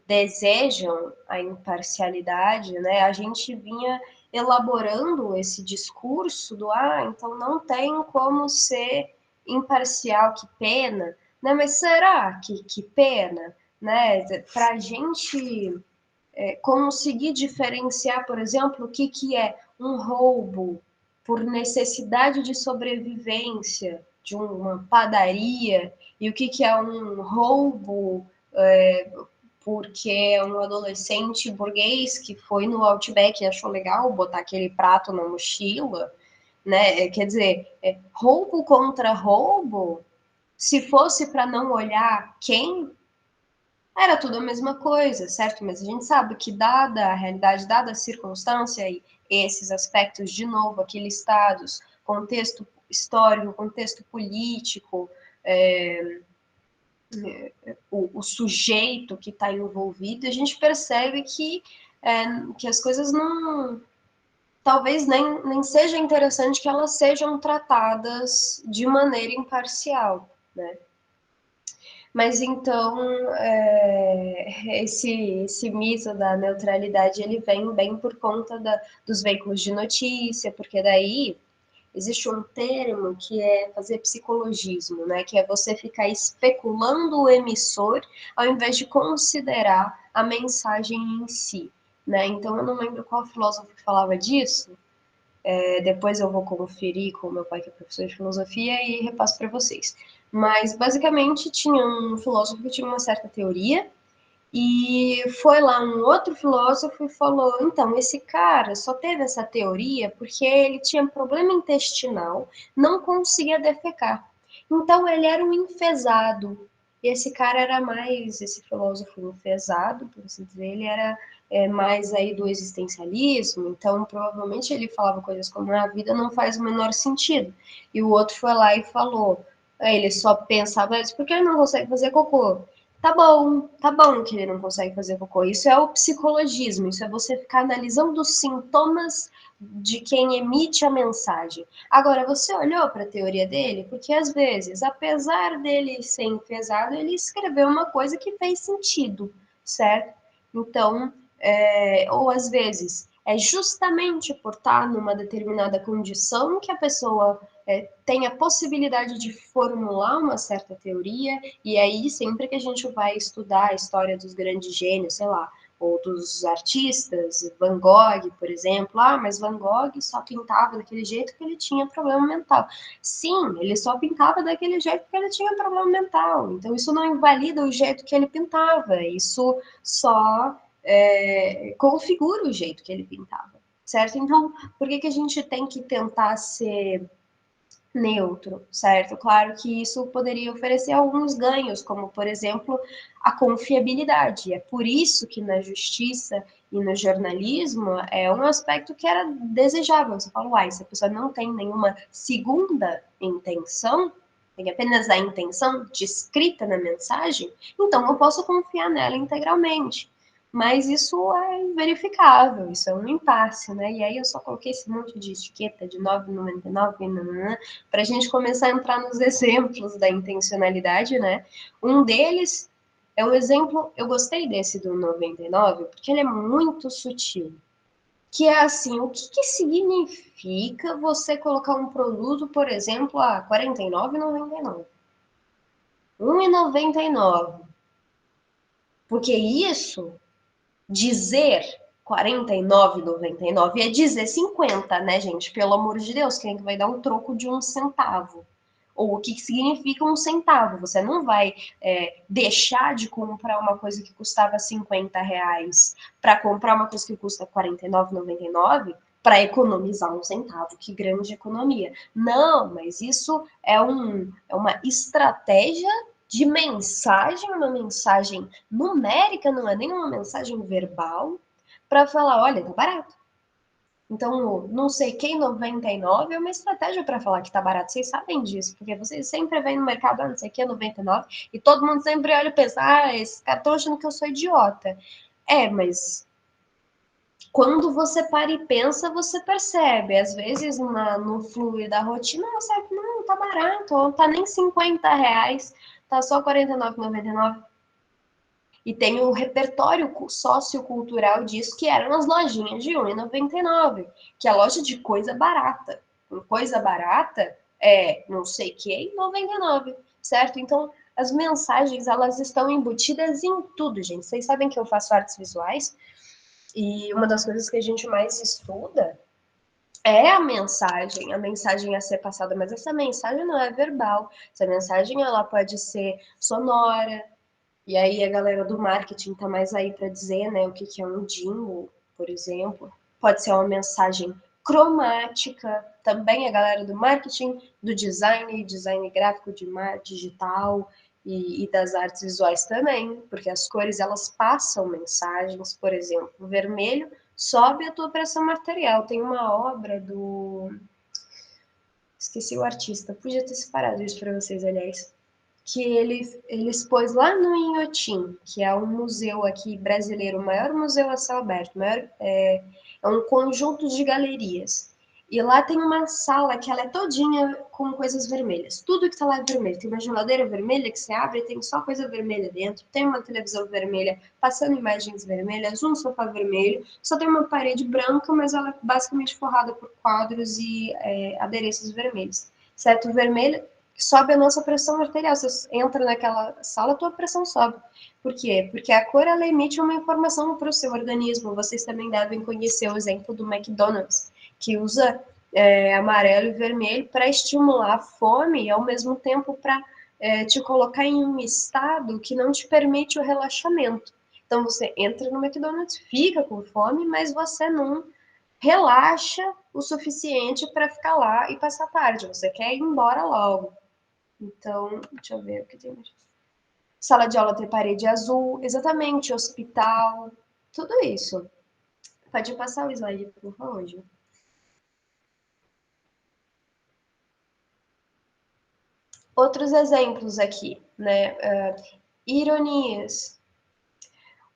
desejam a imparcialidade, né? A gente vinha elaborando esse discurso do então não tem como ser imparcial, que pena, né? Mas será que pena, né? Para a gente conseguir diferenciar, por exemplo, o que é um roubo por necessidade de sobrevivência de uma padaria e o que é um roubo porque um adolescente burguês que foi no Outback e achou legal botar aquele prato na mochila, né? Quer dizer, roubo contra roubo, se fosse para não olhar quem, era tudo a mesma coisa, certo? Mas a gente sabe que, dada a realidade, dada a circunstância e esses aspectos, de novo, aqui listados, contexto histórico, contexto político, o sujeito que está envolvido, a gente percebe que as coisas não. Talvez nem seja interessante que elas sejam tratadas de maneira imparcial, né? Mas então, esse mito da neutralidade, ele vem bem por conta dos veículos de notícia, porque daí existe um termo que é fazer psicologismo, né? Que é você ficar especulando o emissor ao invés de considerar a mensagem em si, né? Então, eu não lembro qual filósofo que falava disso, depois eu vou conferir com o meu pai, que é professor de filosofia, e repasso para vocês. Mas, basicamente, tinha um filósofo que tinha uma certa teoria, e foi lá um outro filósofo e falou: então, esse cara só teve essa teoria porque ele tinha problema intestinal, não conseguia defecar. Então, ele era um enfesado. E esse cara era mais, esse filósofo enfesado, por assim dizer, ele era mais aí do existencialismo, então provavelmente ele falava coisas como a vida não faz o menor sentido. E o outro foi lá e falou, ele só pensava, por que ele não consegue fazer cocô? Tá bom que ele não consegue fazer cocô. Isso é o psicologismo, isso é você ficar analisando os sintomas de quem emite a mensagem. Agora, você olhou para a teoria dele? Porque às vezes, apesar dele ser enfesado, ele escreveu uma coisa que fez sentido, certo? Então, ou às vezes, é justamente por estar numa determinada condição que a pessoa tem a possibilidade de formular uma certa teoria, e aí sempre que a gente vai estudar a história dos grandes gênios, sei lá, ou dos artistas, Van Gogh, por exemplo, mas Van Gogh só pintava daquele jeito porque ele tinha problema mental. Sim, ele só pintava daquele jeito porque ele tinha problema mental, então isso não invalida o jeito que ele pintava, isso só configura o jeito que ele pintava, certo? Então, por que a gente tem que tentar ser neutro, certo? Claro que isso poderia oferecer alguns ganhos, como, por exemplo, a confiabilidade. É por isso que na justiça e no jornalismo é um aspecto que era desejável. Você fala, se a pessoa não tem nenhuma segunda intenção, tem apenas a intenção descrita na mensagem, então eu posso confiar nela integralmente. Mas isso é verificável, isso é um impasse, né? E aí eu só coloquei esse monte de etiqueta de 9,99 para a gente começar a entrar nos exemplos da intencionalidade, né? Um deles é um exemplo, eu gostei desse do 99, porque ele é muito sutil. Que é assim, o que significa você colocar um produto, por exemplo, a R$ 49,99? R$ 1,99. Porque isso dizer 49,99 é dizer 50, né, gente? Pelo amor de Deus, quem é que vai dar um troco de 1 centavo? Ou o que significa 1 centavo? Você não vai deixar de comprar uma coisa que custava R$ 50 para comprar uma coisa que custa R$ 49,99 para economizar 1 centavo. Que grande economia. Não, mas isso é uma estratégia de mensagem, uma mensagem numérica, não é nem uma mensagem verbal, para falar, olha, tá barato. Então, não sei quem 99 é uma estratégia para falar que tá barato. Vocês sabem disso, porque vocês sempre vêm no mercado, não sei o que, 99, e todo mundo sempre olha e pensa, esses caras estão achando que eu sou idiota. Mas quando você para e pensa, você percebe. Às vezes, no fluir da rotina, você não, tá barato, ou tá nem R$ 50, tá só R$ 49,99. E tem o repertório sociocultural disso, que eram as lojinhas de R$ 1,99, que é a loja de coisa barata. Coisa barata é não sei o que, R$ 99, certo? Então, as mensagens, elas estão embutidas em tudo, gente. Vocês sabem que eu faço artes visuais, e uma das coisas que a gente mais estuda é a mensagem a ser passada, mas essa mensagem não é verbal. Essa mensagem, ela pode ser sonora, e aí a galera do marketing tá mais aí para dizer, né, o que que é um jingle, por exemplo. Pode ser uma mensagem cromática, também a galera do marketing, do design gráfico, digital e das artes visuais também, porque as cores, elas passam mensagens. Por exemplo, o vermelho sobe a tua pressão arterial. Tem uma obra do... Esqueci o artista, podia ter separado isso para vocês, aliás, que ele expôs lá no Inhotim, que é um museu aqui brasileiro, o maior museu a céu aberto, é um conjunto de galerias. E lá tem uma sala que ela é todinha com coisas vermelhas. Tudo que tá lá é vermelho. Tem uma geladeira vermelha que você abre e tem só coisa vermelha dentro. Tem uma televisão vermelha passando imagens vermelhas, um sofá vermelho. Só tem uma parede branca, mas ela é basicamente forrada por quadros e adereços vermelhos. Certo? O vermelho sobe a nossa pressão arterial. Você entra naquela sala, a tua pressão sobe. Por quê? Porque a cor, ela emite uma informação para o seu organismo. Vocês também devem conhecer o exemplo do McDonald's, que usa amarelo e vermelho para estimular a fome e, ao mesmo tempo, para te colocar em um estado que não te permite o relaxamento. Então, você entra no McDonald's, fica com fome, mas você não relaxa o suficiente para ficar lá e passar a tarde. Você quer ir embora logo. Então, deixa eu ver o que tem mais. Sala de aula tem parede azul, exatamente, hospital, tudo isso. Pode passar o slide, por favor, Ju. Outros exemplos aqui, né? Ironias.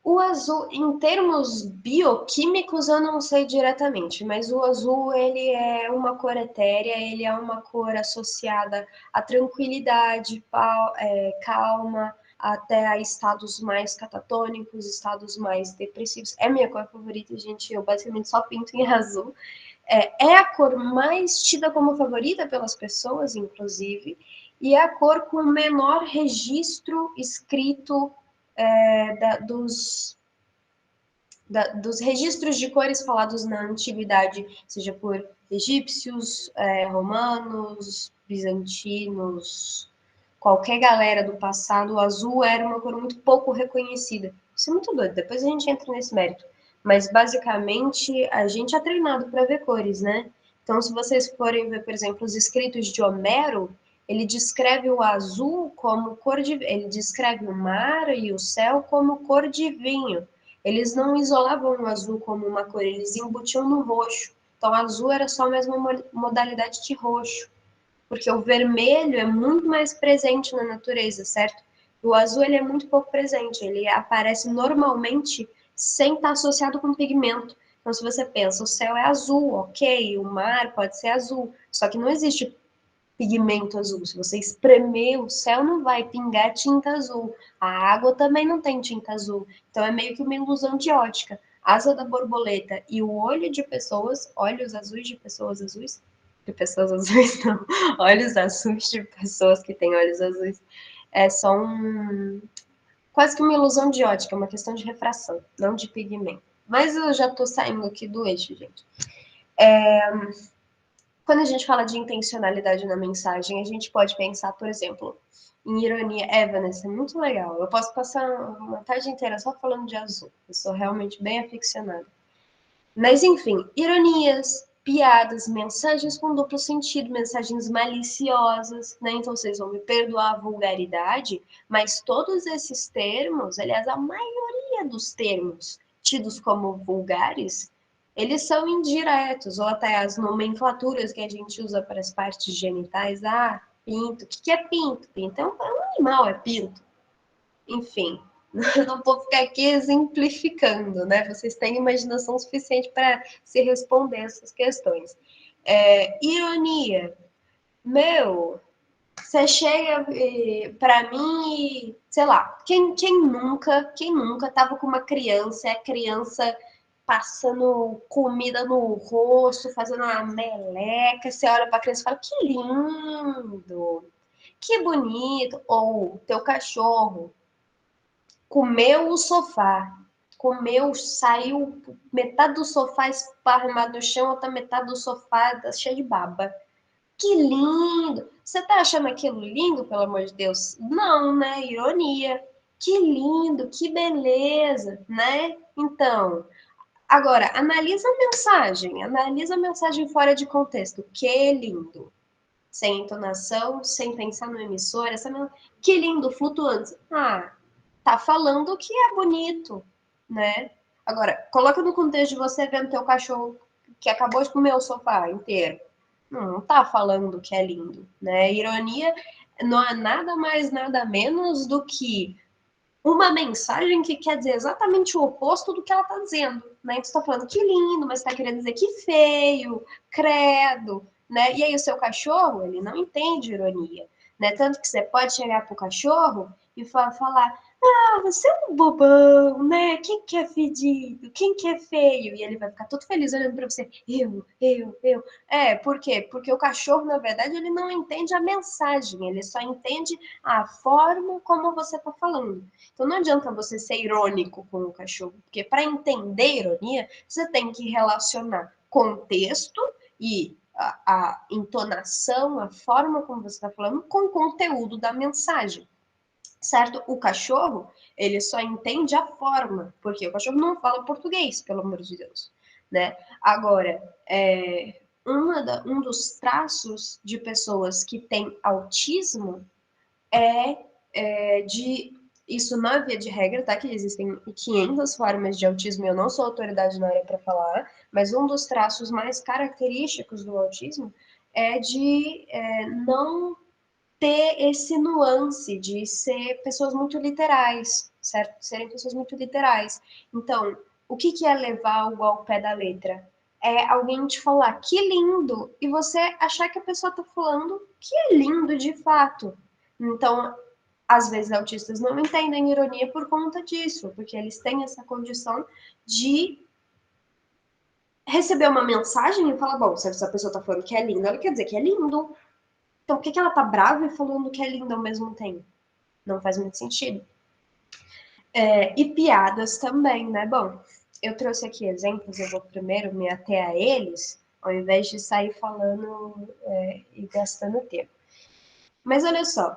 O azul, em termos bioquímicos, eu não sei diretamente, mas o azul, ele é uma cor etérea, ele é uma cor associada à tranquilidade, calma, até a estados mais catatônicos, estados mais depressivos. É minha cor favorita, gente, eu basicamente só pinto em azul. É a cor mais tida como favorita pelas pessoas, inclusive, e é a cor com o menor registro escrito dos registros de cores falados na antiguidade, seja por egípcios, romanos, bizantinos, qualquer galera do passado. O azul era uma cor muito pouco reconhecida. Isso é muito doido, depois a gente entra nesse mérito. Mas, basicamente, a gente é treinado para ver cores, né? Então, se vocês forem ver, por exemplo, os escritos de Homero, ele descreve o azul como cor de... Ele descreve o mar e o céu como cor de vinho. Eles não isolavam o azul como uma cor, eles embutiam no roxo. Então, azul era só mais uma modalidade de roxo, porque o vermelho é muito mais presente na natureza, certo? O azul, ele é muito pouco presente, ele aparece normalmente sem estar associado com pigmento. Então, se você pensa, o céu é azul, ok, o mar pode ser azul, só que não existe pigmento azul. Se você espremer o céu, não vai pingar tinta azul. A água também não tem tinta azul. Então é meio que uma ilusão de ótica. Asa da borboleta e o olho de pessoas, olhos azuis de pessoas azuis, de pessoas azuis não, olhos azuis de pessoas que têm olhos azuis, é só quase que uma ilusão de ótica, uma questão de refração, não de pigmento. Mas eu já tô saindo aqui do eixo, gente. Quando a gente fala de intencionalidade na mensagem, a gente pode pensar, por exemplo, em ironia. Vanessa, é muito legal. Eu posso passar uma tarde inteira só falando de azul. Eu sou realmente bem aficionada. Mas, enfim, ironias, piadas, mensagens com duplo sentido, mensagens maliciosas, né? Então, vocês vão me perdoar a vulgaridade, mas todos esses termos, aliás, a maioria dos termos tidos como vulgares, eles são indiretos, ou até as nomenclaturas que a gente usa para as partes genitais. Pinto. O que é pinto? Pinto é um animal, é pinto. Enfim, Eu não vou ficar aqui exemplificando, né? Vocês têm imaginação suficiente para se responder essas questões. Ironia. Meu, você chega para mim e, sei lá, quem nunca tava com uma criança, e a criança passando comida no rosto, fazendo uma meleca, você olha para a criança e fala, que lindo, que bonito. Ou teu cachorro comeu o sofá, saiu metade do sofá esparramado no chão, outra metade do sofá cheia de baba. Que lindo! Você tá achando aquilo lindo, pelo amor de Deus? Não, né? Ironia. Que lindo, que beleza, né? Então, agora, analisa a mensagem fora de contexto. Que lindo. Sem entonação, sem pensar no emissor, que lindo, flutuante. Ah, tá falando que é bonito, né? Agora, coloca no contexto de você vendo teu cachorro que acabou de comer o sofá inteiro. Não tá falando que é lindo, né? Ironia não é nada mais, nada menos do que uma mensagem que quer dizer exatamente o oposto do que ela tá dizendo, né? Então, você tá falando que lindo, mas tá querendo dizer que feio, credo, né? E aí o seu cachorro, ele não entende ironia, né? Tanto que você pode chegar pro cachorro e falar, ah, você é um bobão, né? Quem que é fedido? Quem que é feio? E ele vai ficar todo feliz olhando pra você, eu. Por quê? Porque o cachorro, na verdade, ele não entende a mensagem, ele só entende a forma como você tá falando. Então não adianta você ser irônico com o cachorro, porque para entender ironia, você tem que relacionar contexto e a entonação, a forma como você está falando, com o conteúdo da mensagem. Certo? O cachorro, ele só entende a forma, porque o cachorro não fala português, pelo amor de Deus, né? Agora, um dos traços de pessoas que têm autismo de isso não é via de regra, tá? Que existem 500 formas de autismo e eu não sou autoridade na área para falar, mas um dos traços mais característicos do autismo é de não ter esse nuance de ser pessoas muito literais, certo? Serem pessoas muito literais. Então, o que é levar algo ao pé da letra? É alguém te falar que lindo e você achar que a pessoa tá falando que é lindo de fato. Então, às vezes autistas não entendem ironia por conta disso, porque eles têm essa condição de receber uma mensagem e falar, bom, se essa pessoa tá falando que é lindo, ela quer dizer que é lindo. Então, por que ela tá brava e falando que é lindo ao mesmo tempo? Não faz muito sentido. E piadas também, né? Bom, eu trouxe aqui exemplos, eu vou primeiro me ater a eles, ao invés de sair falando e gastando tempo. Mas olha só,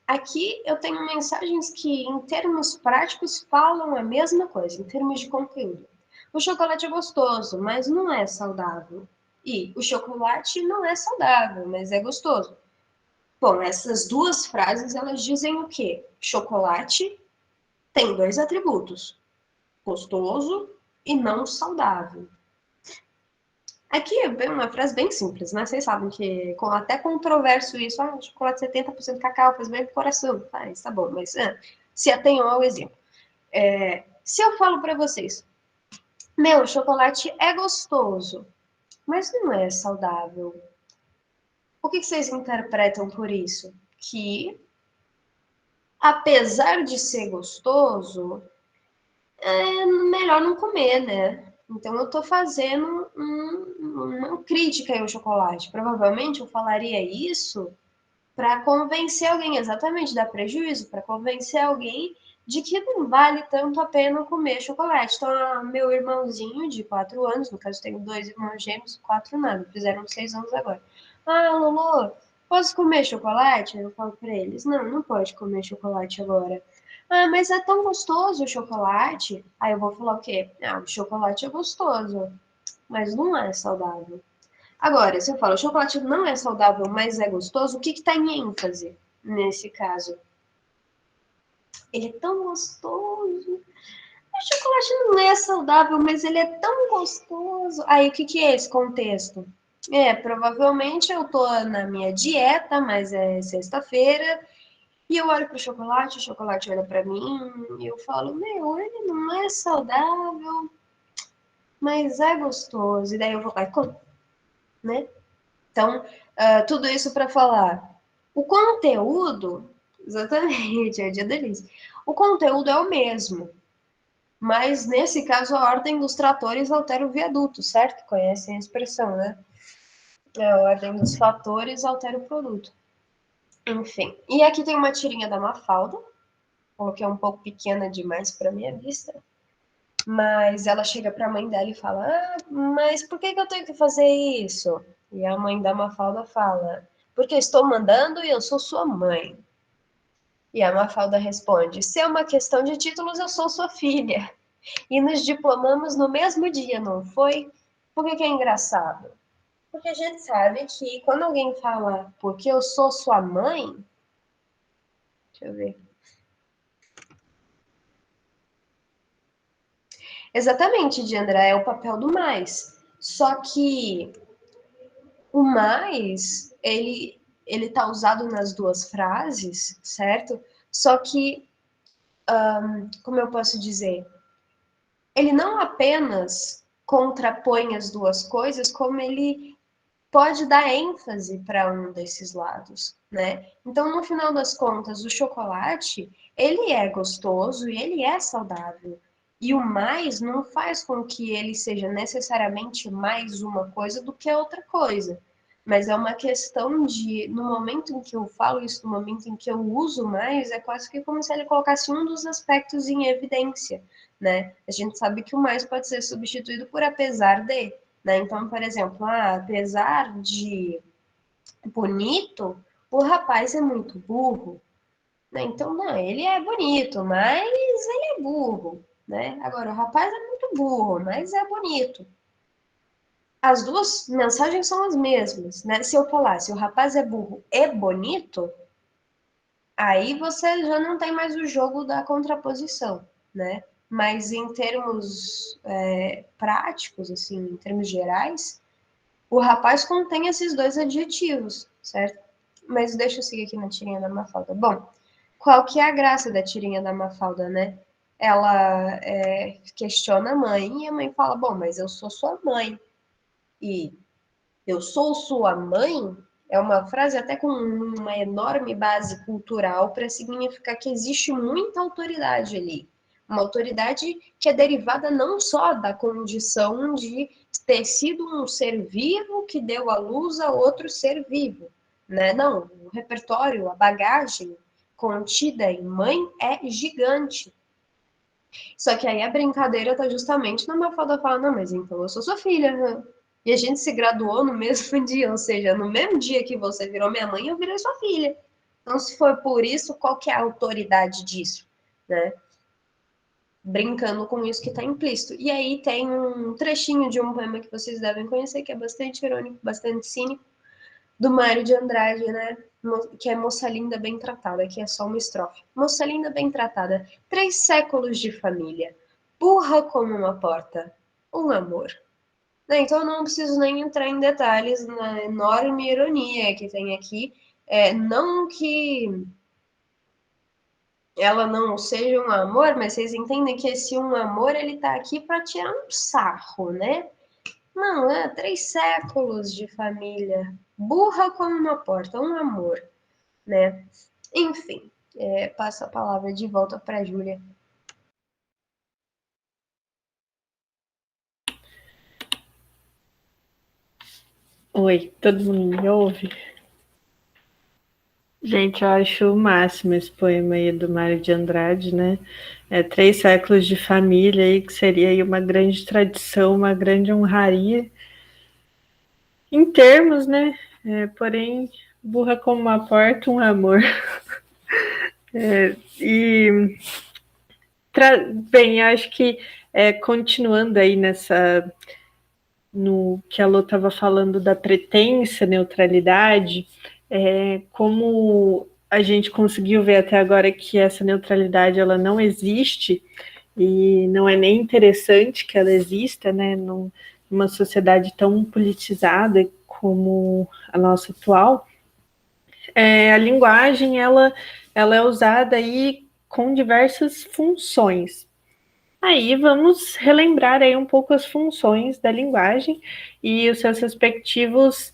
aqui eu tenho mensagens que, em termos práticos, falam a mesma coisa, em termos de conteúdo. O chocolate é gostoso, mas não é saudável. E o chocolate não é saudável, mas é gostoso. Bom, essas duas frases, elas dizem o quê? Chocolate tem 2 atributos, gostoso e não saudável. Aqui é uma frase bem simples, né? Vocês sabem que até controverso isso, chocolate 70% cacau faz bem pro coração. Tá bom, mas se atenham ao exemplo. Se eu falo para vocês, meu, chocolate é gostoso, mas não é saudável. O que vocês interpretam por isso? Que, apesar de ser gostoso, é melhor não comer, né? Então eu tô fazendo uma crítica ao chocolate. Provavelmente eu falaria isso para convencer alguém, exatamente, dar prejuízo, para convencer alguém de que não vale tanto a pena comer chocolate. Então, meu irmãozinho de 4 anos, no caso tenho 2 irmãos gêmeos, 4 nada, fizeram 6 anos agora. Ah, Lolo, posso comer chocolate? Eu falo para eles, não pode comer chocolate agora. Ah, mas é tão gostoso o chocolate. Aí eu vou falar o quê? Ah, o chocolate é gostoso, mas não é saudável. Agora, se eu falo, o chocolate não é saudável, mas é gostoso, o que está em ênfase nesse caso? Ele é tão gostoso. O chocolate não é saudável, mas ele é tão gostoso. Aí, o que é esse contexto? Provavelmente eu tô na minha dieta, mas é sexta-feira, E eu olho pro chocolate, o chocolate olha pra mim, e eu falo, meu, ele não é saudável, mas é gostoso. E daí eu vou lá e como, né? Então, tudo isso para falar. O conteúdo, exatamente, é dia delícia. O conteúdo é o mesmo, mas nesse caso a ordem dos tratores altera o viaduto, certo? Conhecem a expressão, né? A ordem dos fatores altera o produto. Enfim. E aqui tem uma tirinha da Mafalda, coloquei um pouco pequena demais para minha vista, mas ela chega para a mãe dela e fala: Ah, mas por que eu tenho que fazer isso? E a mãe da Mafalda fala: Porque estou mandando e eu sou sua mãe. E a Mafalda responde: Se é uma questão de títulos, eu sou sua filha. E nos diplomamos no mesmo dia, não foi? Por que é engraçado? Porque a gente sabe que quando alguém fala porque eu sou sua mãe, deixa eu ver. Exatamente, Diandra, é o papel do mais. Só que o mais, ele tá usado nas duas frases, certo? Só que, como eu posso dizer, ele não apenas contrapõe as duas coisas, como ele pode dar ênfase para um desses lados, né? Então, no final das contas, o chocolate, ele é gostoso e ele é saudável. E o mais não faz com que ele seja necessariamente mais uma coisa do que outra coisa. Mas é uma questão de, no momento em que eu falo isso, no momento em que eu uso mais, é quase que como se ele colocasse um dos aspectos em evidência, né? A gente sabe que o mais pode ser substituído por apesar de, né? Então, por exemplo, apesar de bonito, o rapaz é muito burro. Né? Então, não, ele é bonito, mas ele é burro. Né? Agora, o rapaz é muito burro, mas é bonito. As duas mensagens são as mesmas. Né? Se eu falasse o rapaz é burro e bonito, aí você já não tem mais o jogo da contraposição. Né? Mas em termos práticos, assim, em termos gerais, o rapaz contém esses dois adjetivos, certo? Mas deixa eu seguir aqui na tirinha da Mafalda. Bom, qual que é a graça da tirinha da Mafalda, né? Ela questiona a mãe e a mãe fala, bom, mas eu sou sua mãe. E eu sou sua mãe é uma frase até com uma enorme base cultural para significar que existe muita autoridade ali. Uma autoridade que é derivada não só da condição de ter sido um ser vivo que deu à luz a outro ser vivo, né? Não, o repertório, a bagagem contida em mãe é gigante. Só que aí a brincadeira tá justamente na Mafalda fala, não, mas então eu sou sua filha, né? E a gente se graduou no mesmo dia, ou seja, no mesmo dia que você virou minha mãe, eu virei sua filha. Então, se for por isso, qual que é a autoridade disso, né? Brincando com isso que está implícito. E aí tem um trechinho de um poema que vocês devem conhecer, que é bastante irônico, bastante cínico, do Mário de Andrade, né? Que é Moça Linda Bem Tratada, que é só uma estrofe. Moça Linda Bem Tratada, 3 séculos de família, burra como uma porta, um amor. Né? Então eu não preciso nem entrar em detalhes na enorme ironia que tem aqui. Não que ela não seja um amor, mas vocês entendem que esse um amor ele tá aqui para tirar um sarro, né? Não, 3 séculos de família, burra como uma porta, um amor, né? Enfim, passo a palavra de volta para a Júlia. Oi, todo mundo me ouve? Gente, eu acho o máximo esse poema aí do Mário de Andrade, né? 3 séculos de família aí, que seria aí uma grande tradição, uma grande honraria em termos, né? Porém, burra como uma porta, um amor. E bem, acho que continuando aí no que a Lô estava falando da pretensa neutralidade, como a gente conseguiu ver até agora que essa neutralidade ela não existe e não é nem interessante que ela exista, né, numa sociedade tão politizada como a nossa atual, a linguagem ela ela é usada aí com diversas funções. Aí vamos relembrar aí um pouco as funções da linguagem e os seus respectivos,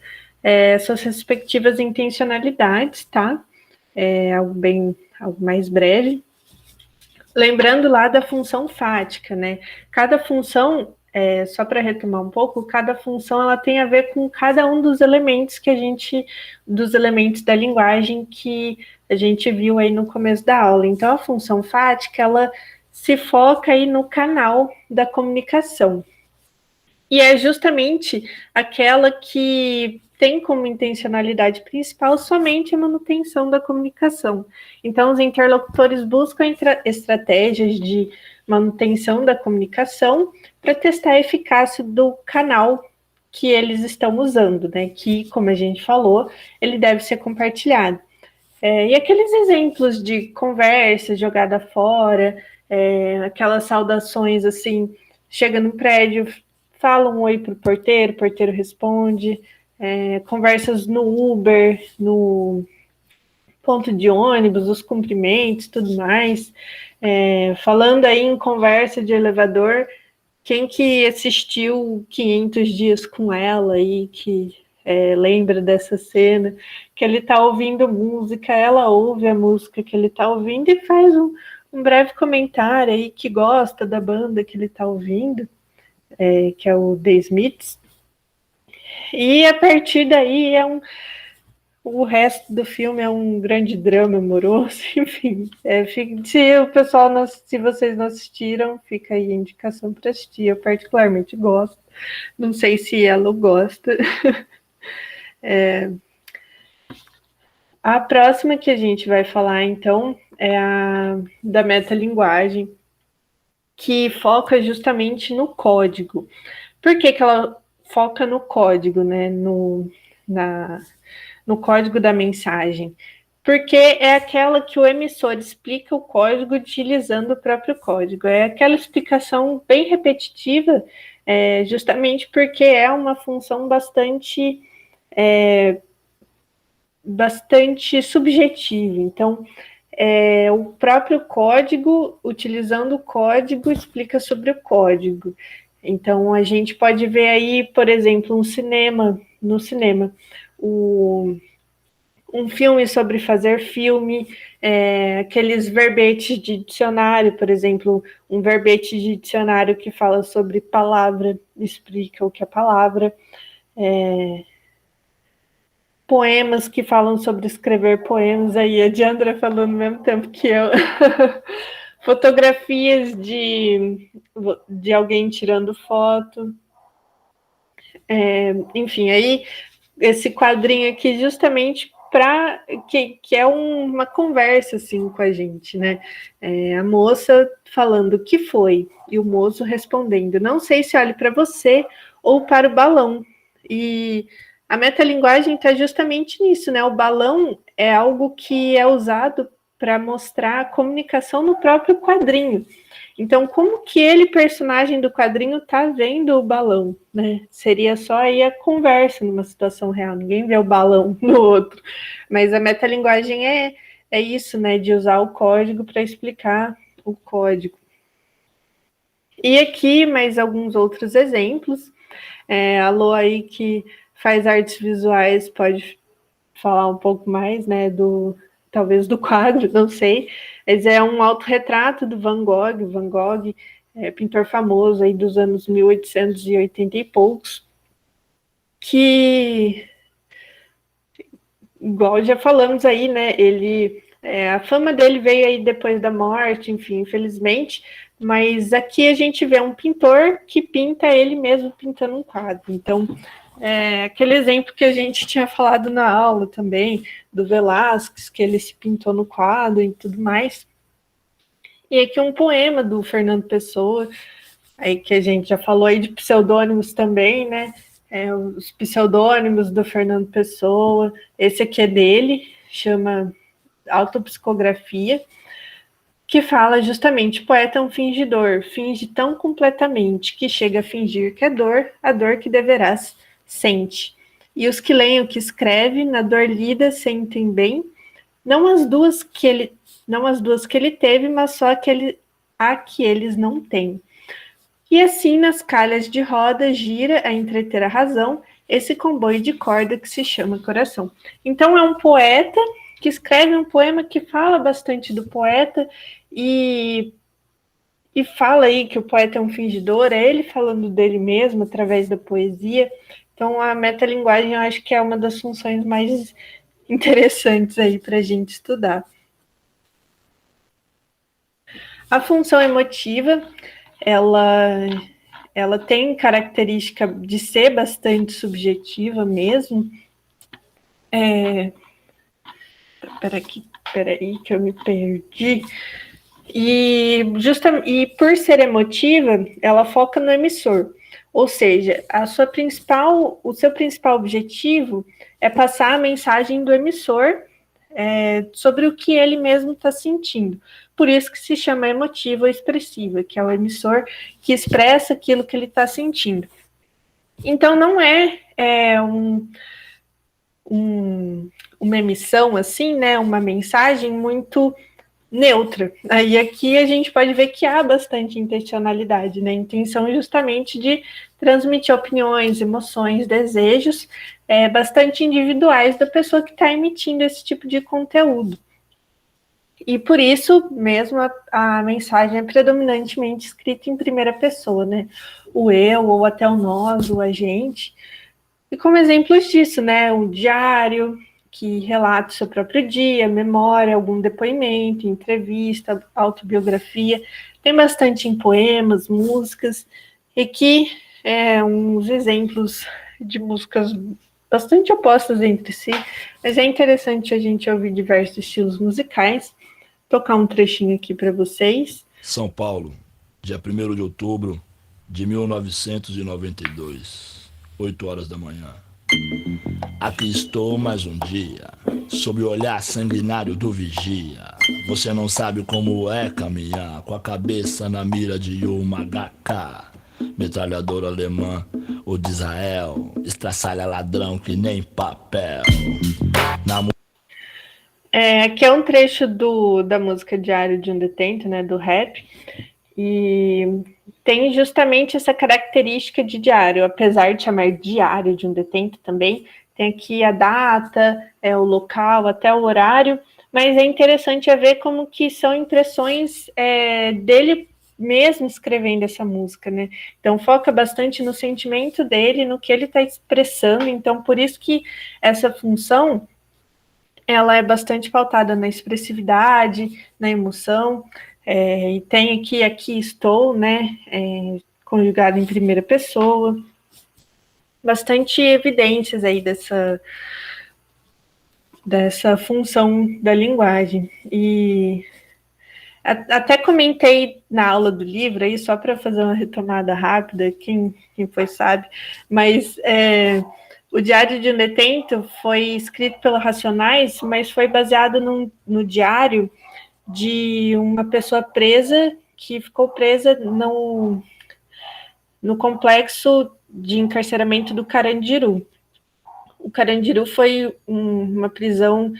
suas respectivas intencionalidades, tá? Algo mais breve. Lembrando lá da função fática, né? Cada função, só para retomar um pouco, cada função ela tem a ver com cada um dos elementos dos elementos da linguagem que a gente viu aí no começo da aula. Então, a função fática, ela se foca aí no canal da comunicação. E é justamente aquela que tem como intencionalidade principal somente a manutenção da comunicação. Então, os interlocutores buscam estratégias de manutenção da comunicação para testar a eficácia do canal que eles estão usando, né? Que, como a gente falou, ele deve ser compartilhado. E aqueles exemplos de conversa jogada fora, aquelas saudações assim, chega no prédio, fala um oi para o porteiro responde, conversas no Uber, no ponto de ônibus, os cumprimentos, tudo mais. Falando aí em conversa de elevador, quem que assistiu 500 dias com ela e que lembra dessa cena, que ele está ouvindo música, ela ouve a música que ele está ouvindo e faz um breve comentário aí que gosta da banda que ele está ouvindo, que é o The Smiths. E a partir daí o resto do filme é um grande drama amoroso, enfim. Se vocês não assistiram, fica aí a indicação para assistir. Eu particularmente gosto. Não sei se ela gosta. A próxima que a gente vai falar, então, é a da metalinguagem, que foca justamente no código. Por que ela foca no código, né? No código da mensagem? Porque é aquela que o emissor explica o código utilizando o próprio código. É aquela explicação bem repetitiva, justamente porque é uma função bastante subjetiva. Então, o próprio código, utilizando o código, explica sobre o código. Então, a gente pode ver aí, por exemplo, no cinema, um filme sobre fazer filme, aqueles verbetes de dicionário, por exemplo, um verbete de dicionário que fala sobre palavra, explica o que é palavra, poemas que falam sobre escrever poemas, aí a Diandra falou no mesmo tempo que eu, fotografias de alguém tirando foto, enfim, aí esse quadrinho aqui justamente que é uma conversa assim com a gente, né? A moça falando o que foi e o moço respondendo, não sei se olhe para você ou para o balão. E a metalinguagem está justamente nisso, né? O balão é algo que é usado para mostrar a comunicação no próprio quadrinho. Então, como que ele, personagem do quadrinho, está vendo o balão, né? Seria só aí a conversa numa situação real, ninguém vê o balão no outro. Mas a metalinguagem é isso, né? De usar o código para explicar o código. E aqui, mais alguns outros exemplos. A Lô aí que faz artes visuais pode falar um pouco mais, né? Talvez do quadro, não sei. Mas é um autorretrato do Van Gogh. Van Gogh é pintor famoso aí dos anos 1880 e poucos, que, igual já falamos aí, né, a fama dele veio aí depois da morte, enfim, infelizmente, mas aqui a gente vê um pintor que pinta ele mesmo pintando um quadro. Então, aquele exemplo que a gente tinha falado na aula também, do Velázquez, que ele se pintou no quadro e tudo mais. E aqui um poema do Fernando Pessoa, aí que a gente já falou aí de pseudônimos também, né? Os pseudônimos do Fernando Pessoa. Esse aqui é dele, chama Autopsicografia, que fala justamente, poeta é um fingidor, finge tão completamente que chega a fingir que a dor que deverás sente. E os que leem o que escreve, na dor lida sentem bem, Não as duas que ele teve, mas só a que eles não têm. E assim, nas calhas de roda, gira a entreter a razão esse comboio de corda que se chama coração. Então, é um poeta que escreve um poema que fala bastante do poeta e fala aí que o poeta é um fingidor, é ele falando dele mesmo através da poesia. Então, a metalinguagem eu acho que é uma das funções mais interessantes aí para a gente estudar. A função emotiva, ela tem característica de ser bastante subjetiva mesmo. Peraí, que eu me perdi. E por ser emotiva, ela foca no emissor. Ou seja, o seu principal objetivo é passar a mensagem do emissor sobre o que ele mesmo está sentindo. Por isso que se chama emotiva ou expressiva, que é o emissor que expressa aquilo que ele está sentindo. Então, não uma emissão assim, né? Uma mensagem muito neutra. Aí aqui a gente pode ver que há bastante intencionalidade, né? Intenção justamente de transmitir opiniões, emoções, desejos bastante individuais da pessoa que está emitindo esse tipo de conteúdo. E por isso mesmo a mensagem é predominantemente escrita em primeira pessoa, né? O eu, ou até o nós, o a gente. E como exemplos disso, né? Um diário que relata o seu próprio dia, memória, algum depoimento, entrevista, autobiografia. Tem bastante em poemas, músicas, e que uns exemplos de músicas bastante opostas entre si, mas é interessante a gente ouvir diversos estilos musicais. Tocar um trechinho aqui para vocês. São Paulo, dia 1º de outubro de 1992, 8 horas da manhã. Aqui estou mais um dia, sob o olhar sanguinário do vigia. Você não sabe como é caminhar, com a cabeça na mira de uma HK. Metralhadora alemã ou de Israel, estraçalha ladrão que nem papel. Aqui é um trecho da música Diário de um Detento, né, do rap, e tem justamente essa característica de diário, apesar de chamar Diário de um Detento também, tem aqui a data, o local, até o horário, mas é interessante ver como que são impressões dele mesmo escrevendo essa música, né? Então foca bastante no sentimento dele, no que ele está expressando, então por isso que essa função ela é bastante pautada na expressividade, na emoção, e tem aqui estou, né, conjugado em primeira pessoa, bastante evidências aí dessa função da linguagem. E até comentei na aula do livro, aí só para fazer uma retomada rápida, quem foi sabe, mas o Diário de um Detento foi escrito pelo Racionais, mas foi baseado no diário de uma pessoa presa, que ficou presa no complexo de encarceramento do Carandiru. O Carandiru foi uma prisão,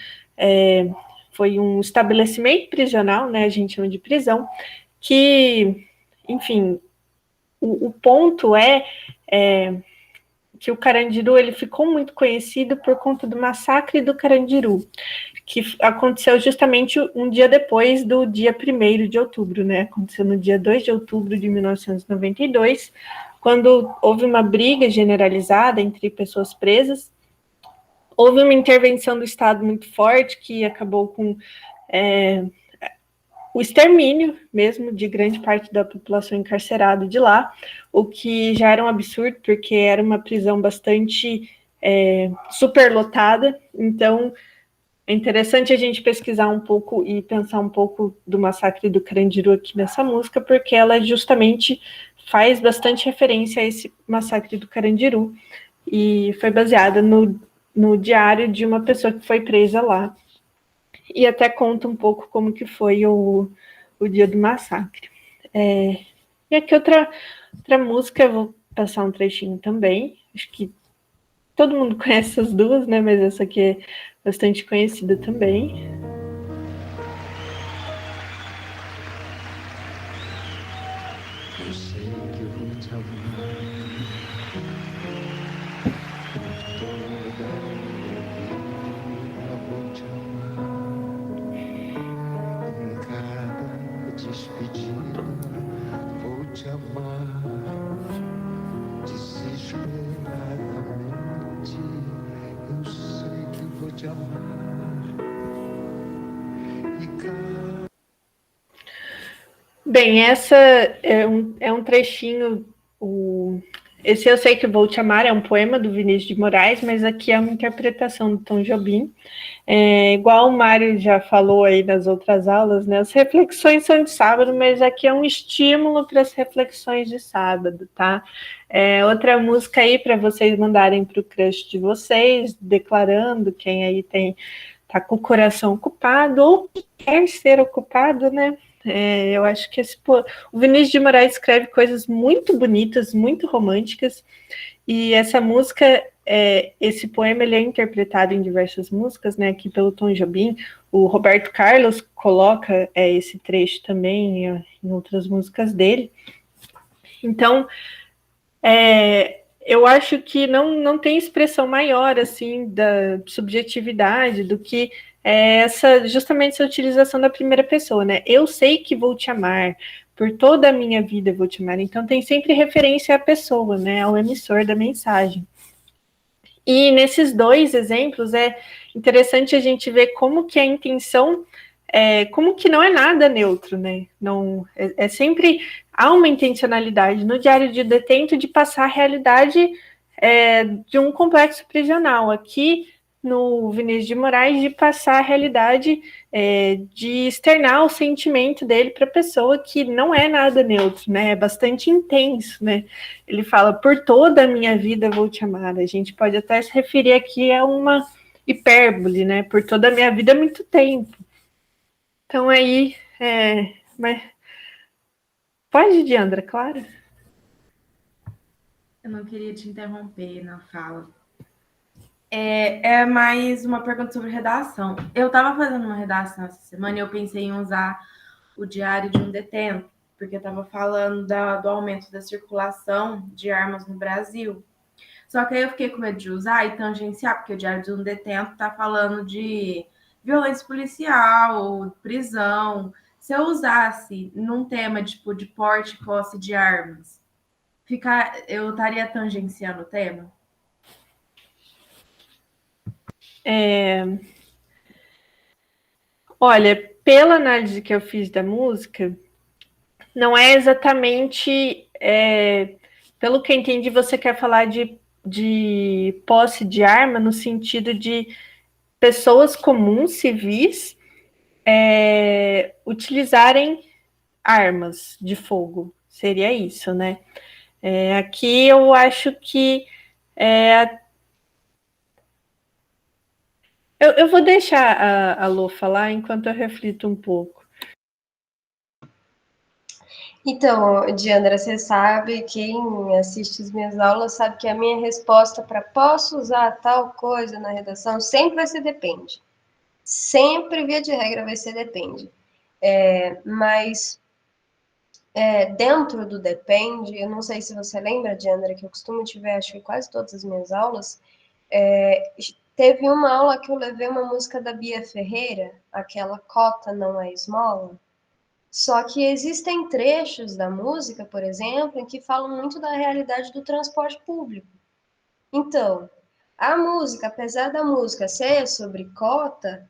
foi um estabelecimento prisional, né, a gente chama de prisão, que, enfim, o ponto que o Carandiru ele ficou muito conhecido por conta do massacre do Carandiru, que aconteceu justamente um dia depois do dia 1º de outubro, né? Aconteceu no dia 2 de outubro de 1992, quando houve uma briga generalizada entre pessoas presas. Houve uma intervenção do Estado muito forte, que acabou com o extermínio mesmo de grande parte da população encarcerada de lá, o que já era um absurdo, porque era uma prisão bastante superlotada. Então, é interessante a gente pesquisar um pouco e pensar um pouco do massacre do Carandiru aqui nessa música, porque ela justamente faz bastante referência a esse massacre do Carandiru, e foi baseada no diário de uma pessoa que foi presa lá. E até conta um pouco como que foi o dia do massacre. E aqui outra música, eu vou passar um trechinho também. Acho que todo mundo conhece as duas, né? Mas essa aqui é bastante conhecida também. te amar. Bem, essa é um trechinho. Esse Eu Sei Que Vou Te Amar é um poema do Vinícius de Moraes, mas aqui é uma interpretação do Tom Jobim. Igual o Mário já falou aí nas outras aulas, né? As reflexões são de sábado, mas aqui é um estímulo para as reflexões de sábado, tá? Outra música aí para vocês mandarem para o crush de vocês, declarando quem aí tá com o coração ocupado ou quer ser ocupado, né? Eu acho que o Vinícius de Moraes escreve coisas muito bonitas, muito românticas, e essa música, esse poema, ele é interpretado em diversas músicas, né, aqui pelo Tom Jobim. O Roberto Carlos coloca esse trecho também em outras músicas dele. Então, eu acho que não tem expressão maior, assim, da subjetividade do que justamente essa utilização da primeira pessoa, né? Eu sei que vou te amar, por toda a minha vida vou te amar. Então tem sempre referência à pessoa, né? Ao emissor da mensagem. E nesses dois exemplos é interessante a gente ver como que a intenção, como que não é nada neutro, né? Não, sempre há uma intencionalidade no Diário de Detento de passar a realidade de um complexo prisional. Aqui no Vinícius de Moraes, de passar a realidade, de externar o sentimento dele para a pessoa, que não é nada neutro, né? É bastante intenso, né? Ele fala, por toda a minha vida vou te amar. A gente pode até se referir aqui a uma hipérbole, né? Por toda a minha vida é muito tempo. Então aí, mas pode, Diandra, claro. Eu não queria te interromper na fala. É mais uma pergunta sobre redação. Eu estava fazendo uma redação essa semana e eu pensei em usar o Diário de um Detento, porque eu estava falando do aumento da circulação de armas no Brasil. Só que aí eu fiquei com medo de usar e tangenciar, porque o Diário de um Detento está falando de violência policial, prisão. Se eu usasse num tema tipo de porte e posse de armas, eu estaria tangenciando o tema? Olha, pela análise que eu fiz da música, não é exatamente, pelo que eu entendi, você quer falar de posse de arma no sentido de pessoas comuns, civis, utilizarem armas de fogo. Seria isso, né? Aqui eu acho que eu vou deixar a Lô falar enquanto eu reflito um pouco. Então, Diandra, você sabe, quem assiste as minhas aulas sabe que a minha resposta para posso usar tal coisa na redação sempre vai ser depende. Sempre, via de regra, vai ser depende. Mas dentro do depende, eu não sei se você lembra, Diandra, que eu costumo te ver, acho que quase todas as minhas aulas, teve uma aula que eu levei uma música da Bia Ferreira, aquela Cota Não É Esmola. Só que existem trechos da música, por exemplo, em que falam muito da realidade do transporte público. Então, a música, apesar da música ser sobre cota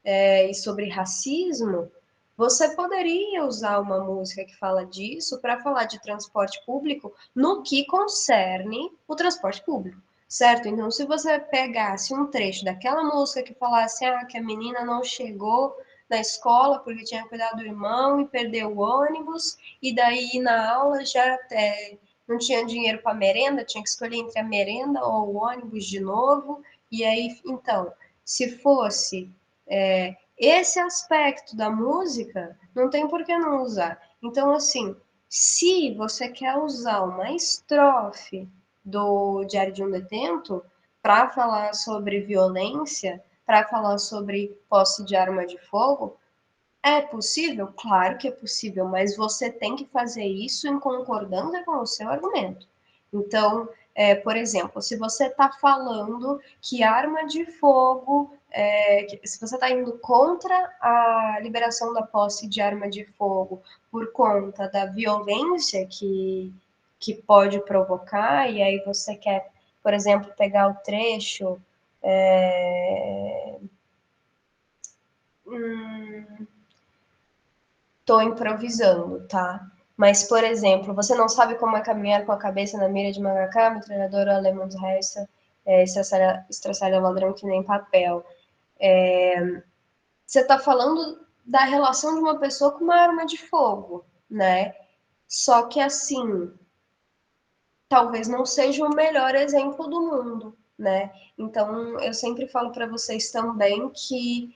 e sobre racismo, você poderia usar uma música que fala disso para falar de transporte público no que concerne o transporte público, certo? Então, se você pegasse um trecho daquela música que falasse que a menina não chegou na escola porque tinha cuidado do irmão e perdeu o ônibus, e daí na aula já não tinha dinheiro para merenda, tinha que escolher entre a merenda ou o ônibus de novo, e aí, então, se fosse esse aspecto da música, não tem por que não usar. Então, assim, se você quer usar uma estrofe do Diário de um Detento para falar sobre violência, para falar sobre posse de arma de fogo, é possível? Claro que é possível, mas você tem que fazer isso em concordância com o seu argumento. Então, por exemplo, se você está falando que arma de fogo, se você está indo contra a liberação da posse de arma de fogo por conta da violência que pode provocar, e aí você quer, por exemplo, pegar o trecho tô improvisando, tá? Mas, por exemplo, você não sabe como é caminhar com a cabeça na mira de macacá, metralhadora, alemão de resta, estraçalha ladrão que nem papel. Você está falando da relação de uma pessoa com uma arma de fogo, né? Só que, assim, talvez não seja o melhor exemplo do mundo, né? Então, eu sempre falo para vocês também que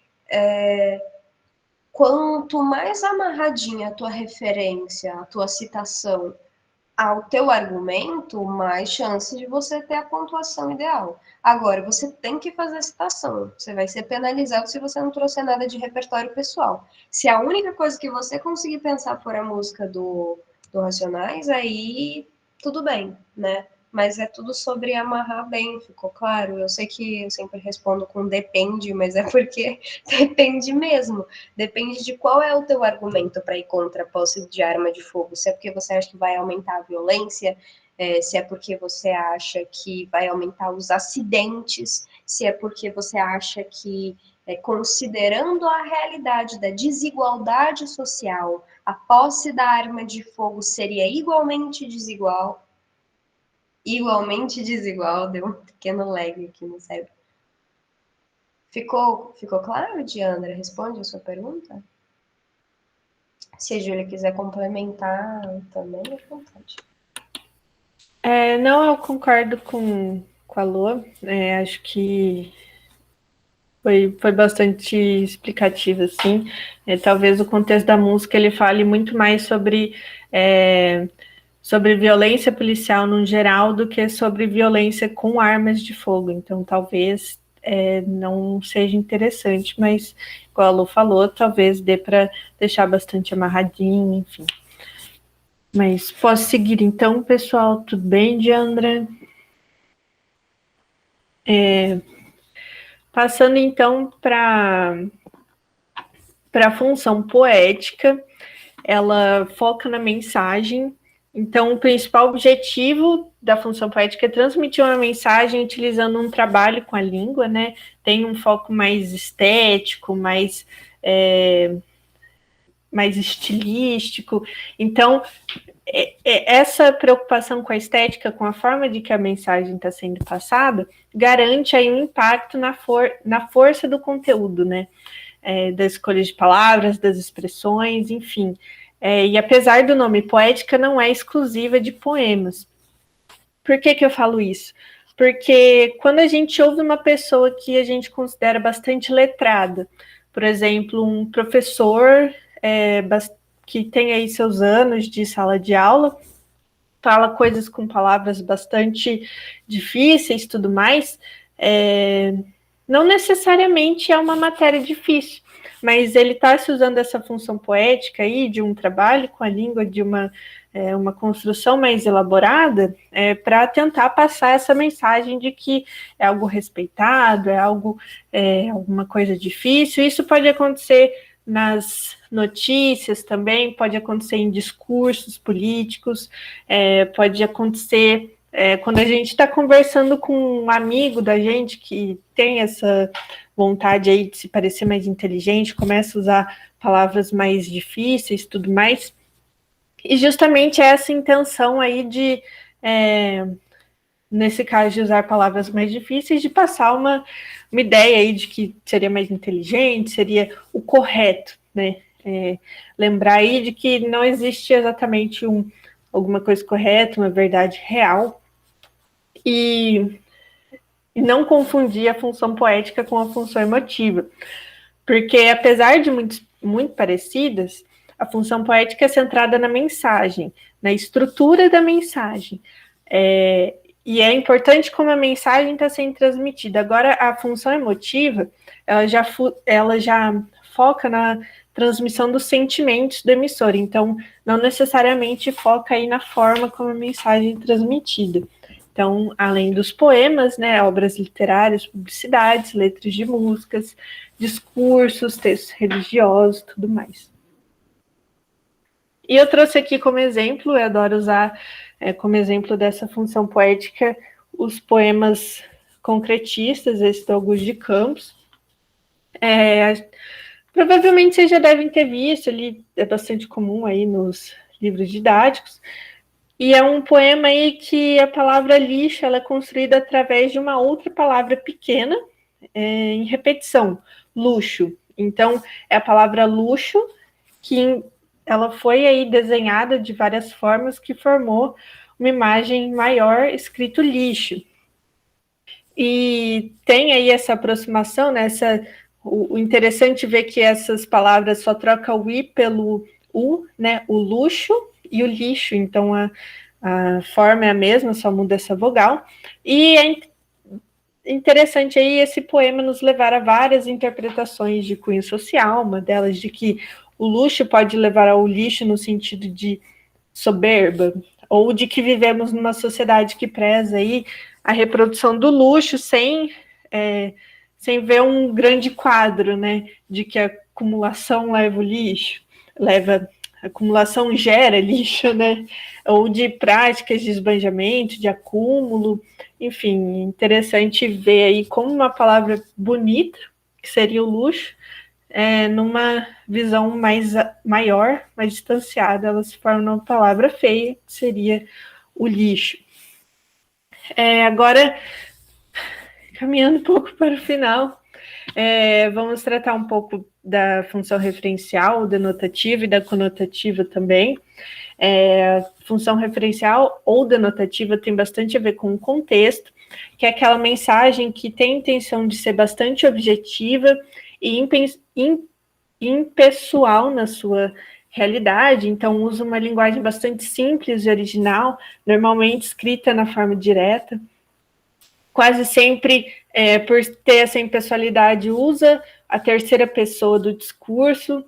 quanto mais amarradinha a tua referência, a tua citação ao teu argumento, mais chance de você ter a pontuação ideal. Agora, você tem que fazer a citação. Você vai ser penalizado se você não trouxer nada de repertório pessoal. Se a única coisa que você conseguir pensar for a música do Racionais, aí tudo bem, né? Mas é tudo sobre amarrar bem, ficou claro? Eu sei que eu sempre respondo com depende, mas é porque depende mesmo. Depende de qual é o teu argumento para ir contra a posse de arma de fogo. Se é porque você acha que vai aumentar a violência, se é porque você acha que vai aumentar os acidentes, se é porque você acha que, considerando a realidade da desigualdade social, a posse da arma de fogo seria igualmente desigual. Igualmente desigual, deu um pequeno lag aqui no cérebro. Ficou claro, Diandra? Responde a sua pergunta? Se a Júlia quiser complementar também, é vontade. Não, eu concordo com a Lô. Acho que foi bastante explicativo, assim. Talvez o contexto da música ele fale muito mais sobre violência policial no geral do que sobre violência com armas de fogo. Então, talvez não seja interessante, mas, igual a Lu falou, talvez dê para deixar bastante amarradinho, enfim. Mas posso seguir então, pessoal? Tudo bem, Diandra? Passando então para a função poética, ela foca na mensagem. Então, o principal objetivo da função poética é transmitir uma mensagem utilizando um trabalho com a língua, né? Tem um foco mais estético, mais estilístico. Então, essa preocupação com a estética, com a forma de que a mensagem está sendo passada, garante aí um impacto na força do conteúdo, né? Das escolhas de palavras, das expressões, enfim. E apesar do nome poética, não é exclusiva de poemas. Por que eu falo isso? Porque quando a gente ouve uma pessoa que a gente considera bastante letrada, por exemplo, um professor que tem aí seus anos de sala de aula, fala coisas com palavras bastante difíceis e tudo mais, não necessariamente é uma matéria difícil, mas ele está se usando essa função poética aí de um trabalho com a língua, de uma construção mais elaborada, para tentar passar essa mensagem de que é algo respeitado, alguma coisa difícil. Isso pode acontecer nas notícias também, pode acontecer em discursos políticos, pode acontecer quando a gente está conversando com um amigo da gente que tem essa vontade aí de se parecer mais inteligente, começa a usar palavras mais difíceis, tudo mais, e justamente essa intenção aí de, nesse caso de usar palavras mais difíceis, de passar uma ideia aí de que seria mais inteligente, seria o correto, né? Lembrar aí de que não existe exatamente alguma coisa correta, uma verdade real, e não confundir a função poética com a função emotiva, porque apesar de muito parecidas, a função poética é centrada na mensagem, na estrutura da mensagem, e é importante como a mensagem está sendo transmitida. Agora, a função emotiva, ela já foca na transmissão dos sentimentos do emissor, então não necessariamente foca aí na forma como a mensagem é transmitida. Então, além dos poemas, né, obras literárias, publicidades, letras de músicas, discursos, textos religiosos, tudo mais. E eu trouxe aqui como exemplo, eu adoro usar como exemplo dessa função poética os poemas concretistas, esse do Augusto de Campos. Provavelmente vocês já devem ter visto, ele é bastante comum aí nos livros didáticos, e é um poema aí que a palavra lixo ela é construída através de uma outra palavra pequena, em repetição, luxo. Então, é a palavra luxo que ela foi aí desenhada de várias formas que formou uma imagem maior escrito lixo. E tem aí essa aproximação, né? O interessante ver que essas palavras só trocam o i pelo u, né? O luxo e o lixo. Então a forma é a mesma, só muda essa vogal. E é interessante aí esse poema nos levar a várias interpretações de cunho social, uma delas de que o luxo pode levar ao lixo no sentido de soberba, ou de que vivemos numa sociedade que preza aí a reprodução do luxo sem ver um grande quadro, né, de que a acumulação leva o lixo, a acumulação gera lixo, né, ou de práticas de esbanjamento, de acúmulo, enfim, interessante ver aí como uma palavra bonita, que seria o luxo, numa visão maior, mais distanciada, ela se torna uma palavra feia, que seria o lixo. Agora, caminhando um pouco para o final, vamos tratar um pouco da função referencial, denotativa e da conotativa também. Função referencial ou denotativa tem bastante a ver com o contexto, que é aquela mensagem que tem a intenção de ser bastante objetiva e impessoal na sua realidade, então usa uma linguagem bastante simples e original, normalmente escrita na forma direta. Quase sempre, por ter essa impessoalidade, usa a terceira pessoa do discurso,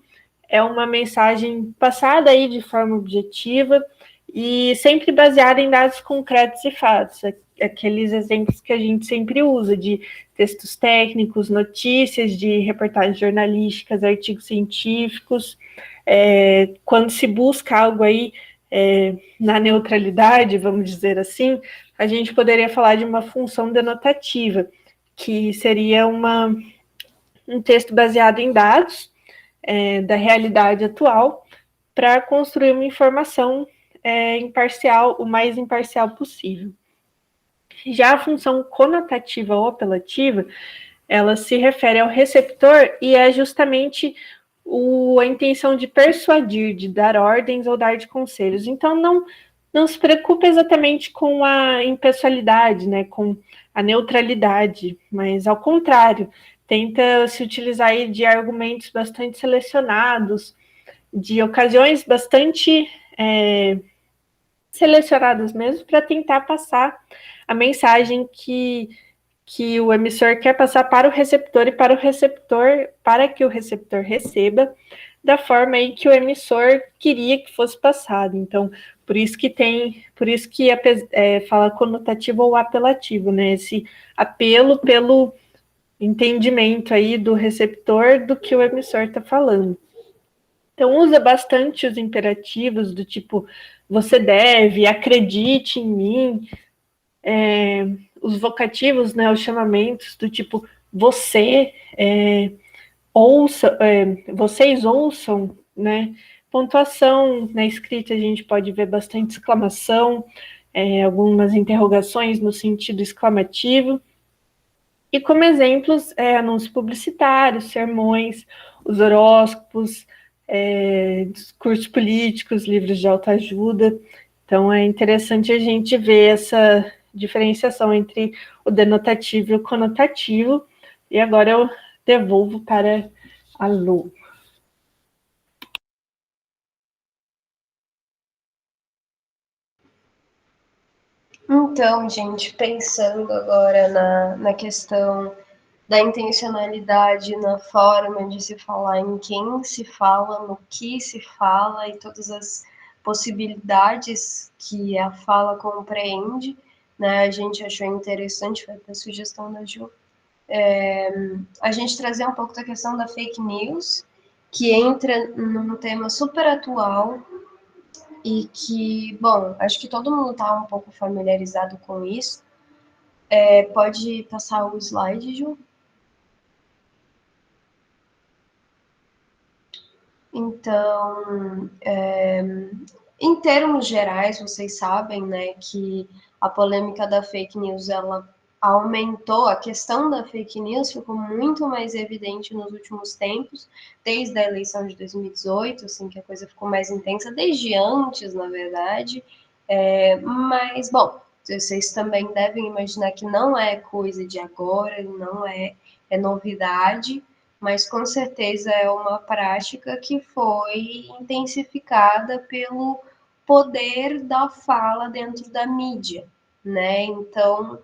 é uma mensagem passada aí de forma objetiva e sempre baseada em dados concretos e fatos, aqueles exemplos que a gente sempre usa de textos técnicos, notícias de reportagens jornalísticas, artigos científicos, quando se busca algo aí na neutralidade, vamos dizer assim, a gente poderia falar de uma função denotativa, que seria um texto baseado em dados da realidade atual para construir uma informação imparcial, o mais imparcial possível. Já a função conotativa ou apelativa, ela se refere ao receptor e é justamente a intenção de persuadir, de dar ordens ou dar de conselhos. Então, não se preocupe exatamente com a impessoalidade, né, com a neutralidade, mas ao contrário, tenta se utilizar aí de argumentos bastante selecionados, de ocasiões bastante selecionadas mesmo, para tentar passar a mensagem que o emissor quer passar para o receptor e para que o receptor receba da forma aí que o emissor queria que fosse passado. Então, por isso que fala conotativo ou apelativo, né? Esse apelo pelo entendimento aí do receptor do que o emissor está falando. Então, usa bastante os imperativos do tipo, você deve, acredite em mim, os vocativos, né, os chamamentos do tipo, você, ouça, vocês ouçam, né, pontuação na escrita a gente pode ver bastante exclamação, algumas interrogações no sentido exclamativo, e como exemplos, anúncios publicitários, sermões, os horóscopos, discursos políticos, livros de autoajuda. Então, é interessante a gente ver essa diferenciação entre o denotativo e o conotativo. E agora eu devolvo para a Lu. Então, gente, pensando agora na questão da intencionalidade, na forma de se falar, em quem se fala, no que se fala e todas as possibilidades que a fala compreende, né? A gente achou interessante, foi a sugestão da Ju, a gente trazer um pouco da questão da fake news, que entra num tema super atual e que, bom, acho que todo mundo está um pouco familiarizado com isso. Pode passar o slide, Ju? Então, em termos gerais, vocês sabem, né, que a polêmica da fake news, ela aumentou, a questão da fake news ficou muito mais evidente nos últimos tempos, desde a eleição de 2018, assim, que a coisa ficou mais intensa, desde antes, na verdade. Mas, bom, vocês também devem imaginar que não é coisa de agora, não é novidade, mas com certeza é uma prática que foi intensificada pelo poder da fala dentro da mídia, né? Então,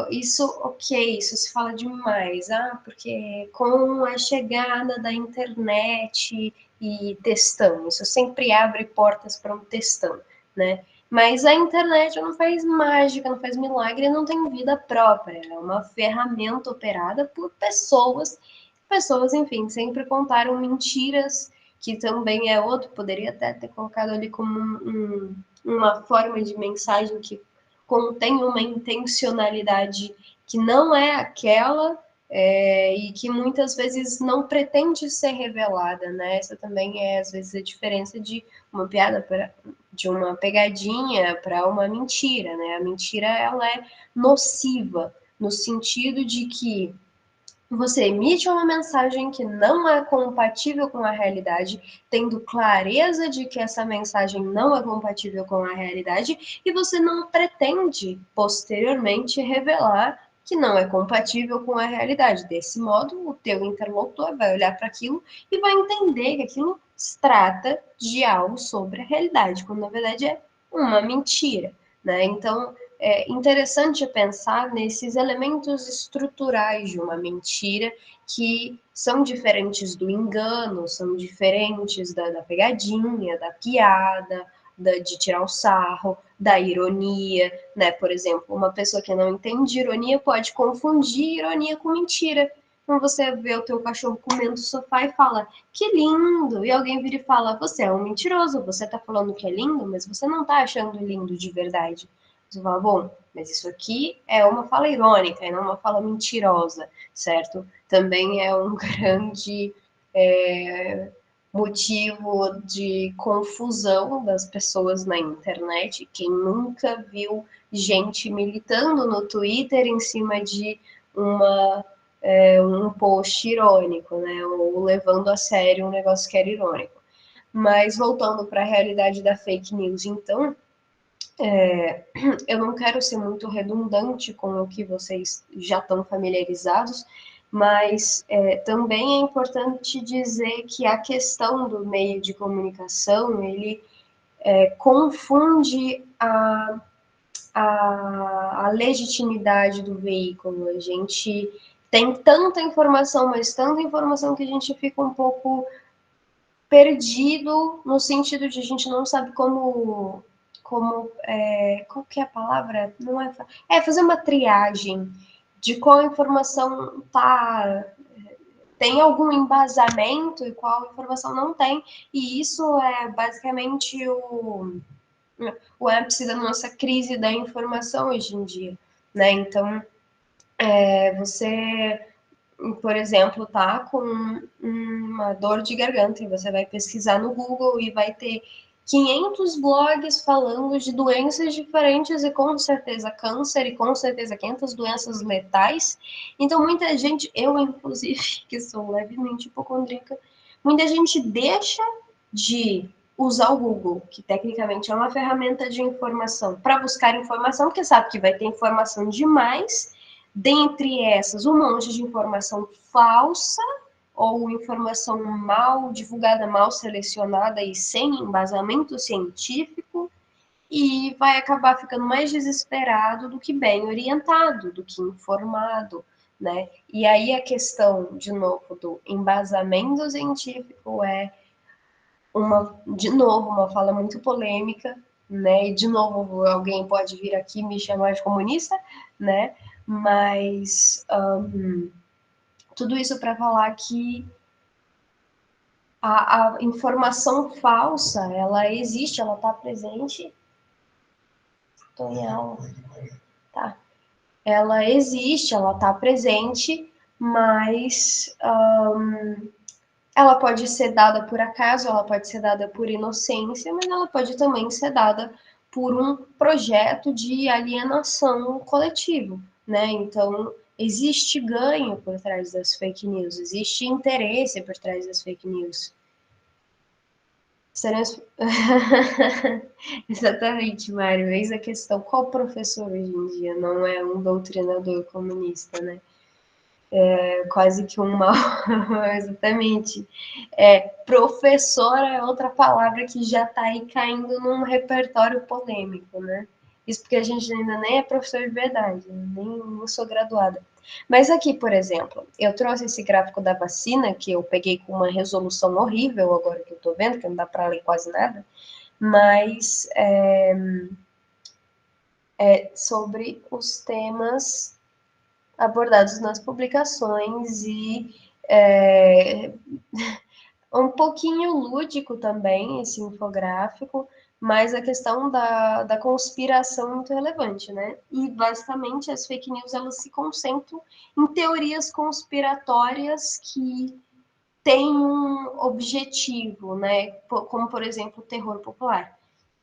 isso, ok, isso se fala demais, porque com a chegada da internet e textão, isso sempre abre portas para um textão, né? Mas a internet não faz mágica, não faz milagre, não tem vida própria. É uma ferramenta operada por pessoas, enfim, sempre contaram mentiras, que também é outro, poderia até ter colocado ali como uma forma de mensagem que contém uma intencionalidade que não é aquela, e que muitas vezes não pretende ser revelada, né? Essa também é, às vezes, a diferença de uma piada de uma pegadinha para uma mentira, né? A mentira, ela é nociva, no sentido de que você emite uma mensagem que não é compatível com a realidade, tendo clareza de que essa mensagem não é compatível com a realidade, e você não pretende, posteriormente, revelar que não é compatível com a realidade. Desse modo, o teu interlocutor vai olhar para aquilo e vai entender que aquilo se trata de algo sobre a realidade, quando na verdade é uma mentira, né? Então, é interessante pensar nesses elementos estruturais de uma mentira que são diferentes do engano, são diferentes da pegadinha, da piada, de tirar o sarro, da ironia, né? Por exemplo, uma pessoa que não entende ironia pode confundir ironia com mentira. Quando você vê o teu cachorro comendo no sofá e fala, que lindo, e alguém vira e fala, você é um mentiroso, você tá falando que é lindo, mas você não tá achando lindo de verdade. Você fala, bom, mas isso aqui é uma fala irônica e não uma fala mentirosa, certo? Também é um grande motivo de confusão das pessoas na internet. Quem nunca viu gente militando no Twitter em cima de um post irônico, né? Ou levando a sério um negócio que era irônico. Mas voltando para a realidade da fake news, então, eu não quero ser muito redundante com o que vocês já estão familiarizados, mas também é importante dizer que a questão do meio de comunicação, ele confunde a legitimidade do veículo. A gente tem tanta informação, mas tanta informação que a gente fica um pouco perdido, no sentido de a gente não sabe qual que é a palavra? Não fazer uma triagem de qual informação tem algum embasamento e qual informação não tem, e isso é basicamente o ápice da nossa crise da informação hoje em dia, né? Então, você, por exemplo, tá com uma dor de garganta e você vai pesquisar no Google e vai ter 500 blogs falando de doenças diferentes e com certeza câncer e com certeza 500 doenças letais. Então, muita gente, eu inclusive, que sou levemente hipocondríaca, muita gente deixa de usar o Google, que tecnicamente é uma ferramenta de informação, para buscar informação, porque sabe que vai ter informação demais. Dentre essas, um monte de informação falsa ou informação mal divulgada, mal selecionada e sem embasamento científico, e vai acabar ficando mais desesperado do que bem orientado, do que informado, né? E aí a questão, de novo, do embasamento científico de novo, uma fala muito polêmica, né? E de novo, alguém pode vir aqui me chamar de comunista, né? Mas tudo isso para falar que a informação falsa, ela existe, ela está presente. Estou em aula. Tá. Ela existe, ela está presente, mas ela pode ser dada por acaso, ela pode ser dada por inocência, mas ela pode também ser dada por um projeto de alienação coletivo, né? Então, existe ganho por trás das fake news, existe interesse por trás das fake news. Seremos... Exatamente, Mário. Eis a questão. Qual professor hoje em dia não é um doutrinador comunista, né? Quase que um mal. Exatamente. Professora é outra palavra que já está aí caindo num repertório polêmico, né? Isso porque a gente ainda nem é professor de verdade, nem não sou graduada. Mas aqui, por exemplo, eu trouxe esse gráfico da vacina, que eu peguei com uma resolução horrível agora que eu estou vendo, que não dá para ler quase nada, mas sobre os temas abordados nas publicações e um pouquinho lúdico também esse infográfico, mas a questão da conspiração é muito relevante, né? E basicamente as fake news elas se concentram em teorias conspiratórias que têm um objetivo, né? Como por exemplo o terror popular.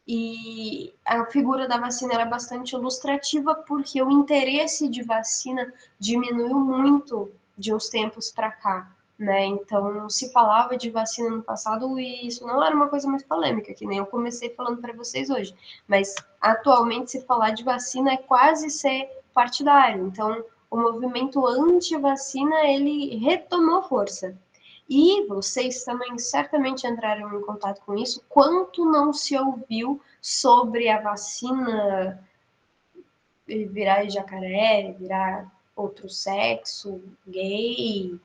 E a figura da vacina era bastante ilustrativa porque o interesse de vacina diminuiu muito de uns tempos para cá, né? Então, se falava de vacina no passado e isso não era uma coisa muito polêmica, que nem eu comecei falando para vocês hoje. Mas, atualmente, se falar de vacina é quase ser partidário. Então, o movimento anti-vacina, ele retomou força. E vocês também certamente entraram em contato com isso. Quanto não se ouviu sobre a vacina virar jacaré, virar outro sexo, gay,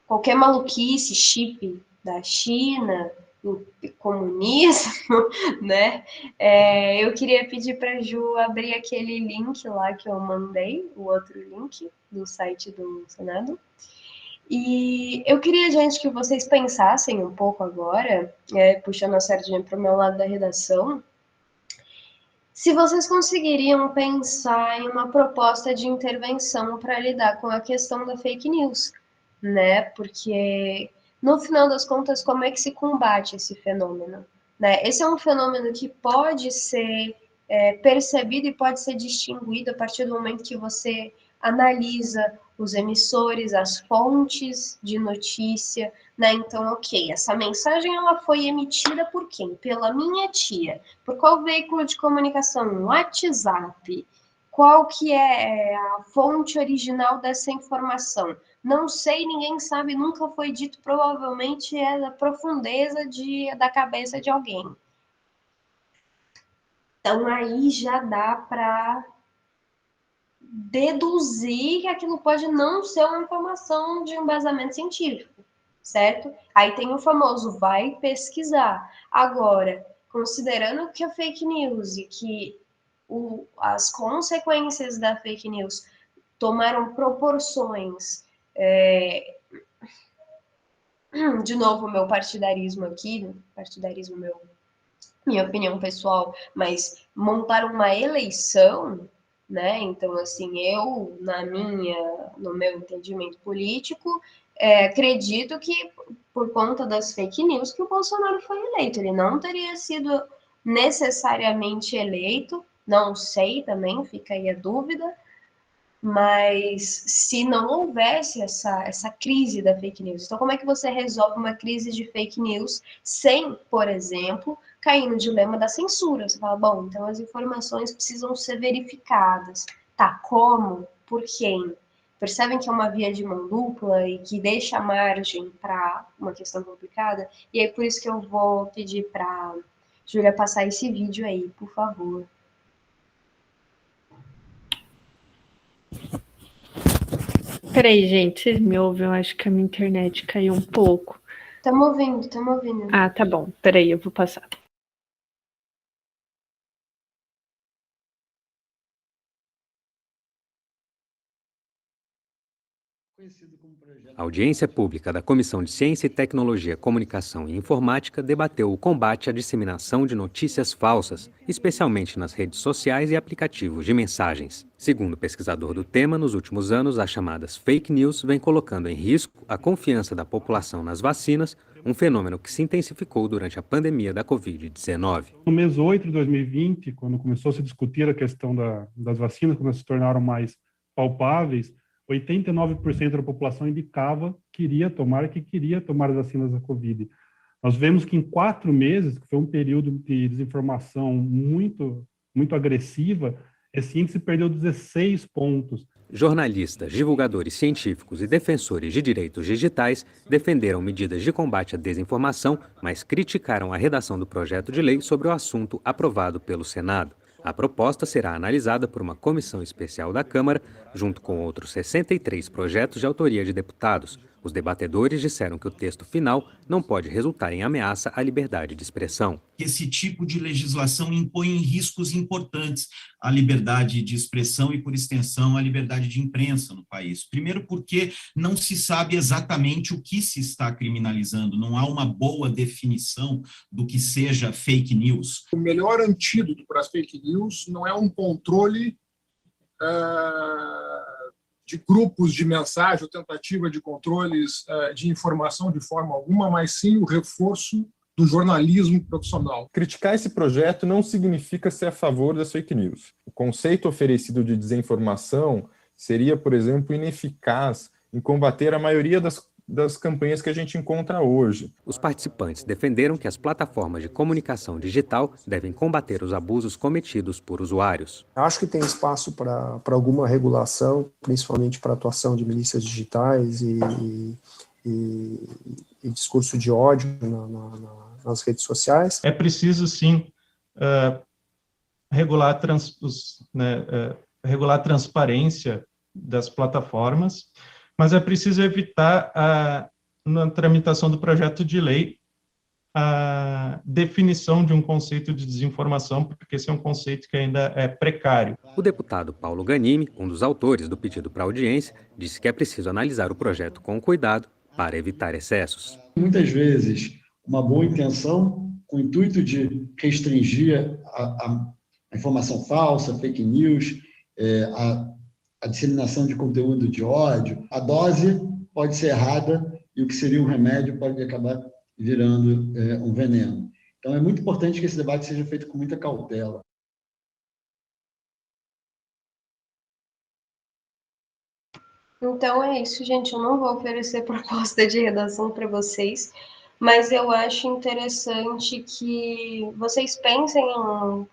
qualquer maluquice, chip da China, comunismo, né? Eu queria pedir para a Ju abrir aquele link lá que eu mandei, o outro link do site do Senado. E eu queria, gente, que vocês pensassem um pouco agora, puxando a sardinha para o meu lado da redação, se vocês conseguiriam pensar em uma proposta de intervenção para lidar com a questão da fake news, né? Porque, no final das contas, como é que se combate esse fenômeno? Né? Esse é um fenômeno que pode ser percebido e pode ser distinguido a partir do momento que você analisa os emissores, as fontes de notícia, né? Então, ok, essa mensagem ela foi emitida por quem? Pela minha tia. Por qual veículo de comunicação? WhatsApp. Qual que é a fonte original dessa informação? Não sei, ninguém sabe, nunca foi dito, provavelmente é da profundeza da cabeça de alguém. Então aí já dá para deduzir que aquilo pode não ser uma informação de embasamento científico, certo? Aí tem o famoso vai pesquisar. Agora, considerando que a fake news e que as consequências da fake news tomaram proporções, de novo, meu partidarismo aqui, minha opinião pessoal, mas montar uma eleição, né? Então, assim, eu, no meu entendimento político, acredito que por conta das fake news que o Bolsonaro foi eleito. Ele não teria sido necessariamente eleito, não sei também, fica aí a dúvida, mas se não houvesse essa crise da fake news, então como é que você resolve uma crise de fake news sem, por exemplo, cair no dilema da censura? Você fala, bom, então as informações precisam ser verificadas. Tá, como? Por quem? Percebem que é uma via de mão dupla e que deixa margem para uma questão complicada? E é por isso que eu vou pedir para Júlia passar esse vídeo aí, por favor. Peraí, gente, vocês me ouvem? Eu acho que a minha internet caiu um pouco. Estamos ouvindo, estamos ouvindo. Ah, tá bom. Peraí, eu vou passar. Conhecido como projeto A audiência pública da Comissão de Ciência e Tecnologia, Comunicação e Informática debateu o combate à disseminação de notícias falsas, especialmente nas redes sociais e aplicativos de mensagens. Segundo o pesquisador do tema, nos últimos anos, as chamadas fake news vêm colocando em risco a confiança da população nas vacinas, um fenômeno que se intensificou durante a pandemia da Covid-19. No mês 8 de 2020, quando começou a se discutir a questão das vacinas, quando elas se tornaram mais palpáveis, 89% da população indicava que queria tomar as vacinas da Covid. Nós vemos que em 4 meses, que foi um período de desinformação muito agressiva, esse índice perdeu 16 pontos. Jornalistas, divulgadores científicos e defensores de direitos digitais defenderam medidas de combate à desinformação, mas criticaram a redação do projeto de lei sobre o assunto aprovado pelo Senado. A proposta será analisada por uma comissão especial da Câmara, junto com outros 63 projetos de autoria de deputados. Os debatedores disseram que o texto final não pode resultar em ameaça à liberdade de expressão. Esse tipo de legislação impõe riscos importantes à liberdade de expressão e, por extensão, à liberdade de imprensa no país. Primeiro porque não se sabe exatamente o que se está criminalizando, não há uma boa definição do que seja fake news. O melhor antídoto para as fake news não é um controle de grupos de mensagem ou tentativa de controles de informação de forma alguma, mas sim o reforço do jornalismo profissional. Criticar esse projeto não significa ser a favor das fake news. O conceito oferecido de desinformação seria, por exemplo, ineficaz em combater a maioria das campanhas que a gente encontra hoje. Os participantes defenderam que as plataformas de comunicação digital devem combater os abusos cometidos por usuários. Acho que tem espaço para alguma regulação, principalmente para a atuação de milícias digitais e discurso de ódio nas redes sociais. É preciso, sim, regular a transparência das plataformas, mas é preciso evitar, na tramitação do projeto de lei, a definição de um conceito de desinformação, porque esse é um conceito que ainda é precário. O deputado Paulo Ganimi, um dos autores do pedido para audiência, disse que é preciso analisar o projeto com cuidado para evitar excessos. Muitas vezes, uma boa intenção, com o intuito de restringir a informação falsa, fake news, a disseminação de conteúdo de ódio, a dose pode ser errada e o que seria um remédio pode acabar virando um veneno. Então, é muito importante que esse debate seja feito com muita cautela. Então é isso, gente. Eu não vou oferecer proposta de redação para vocês, mas eu acho interessante que vocês pensem em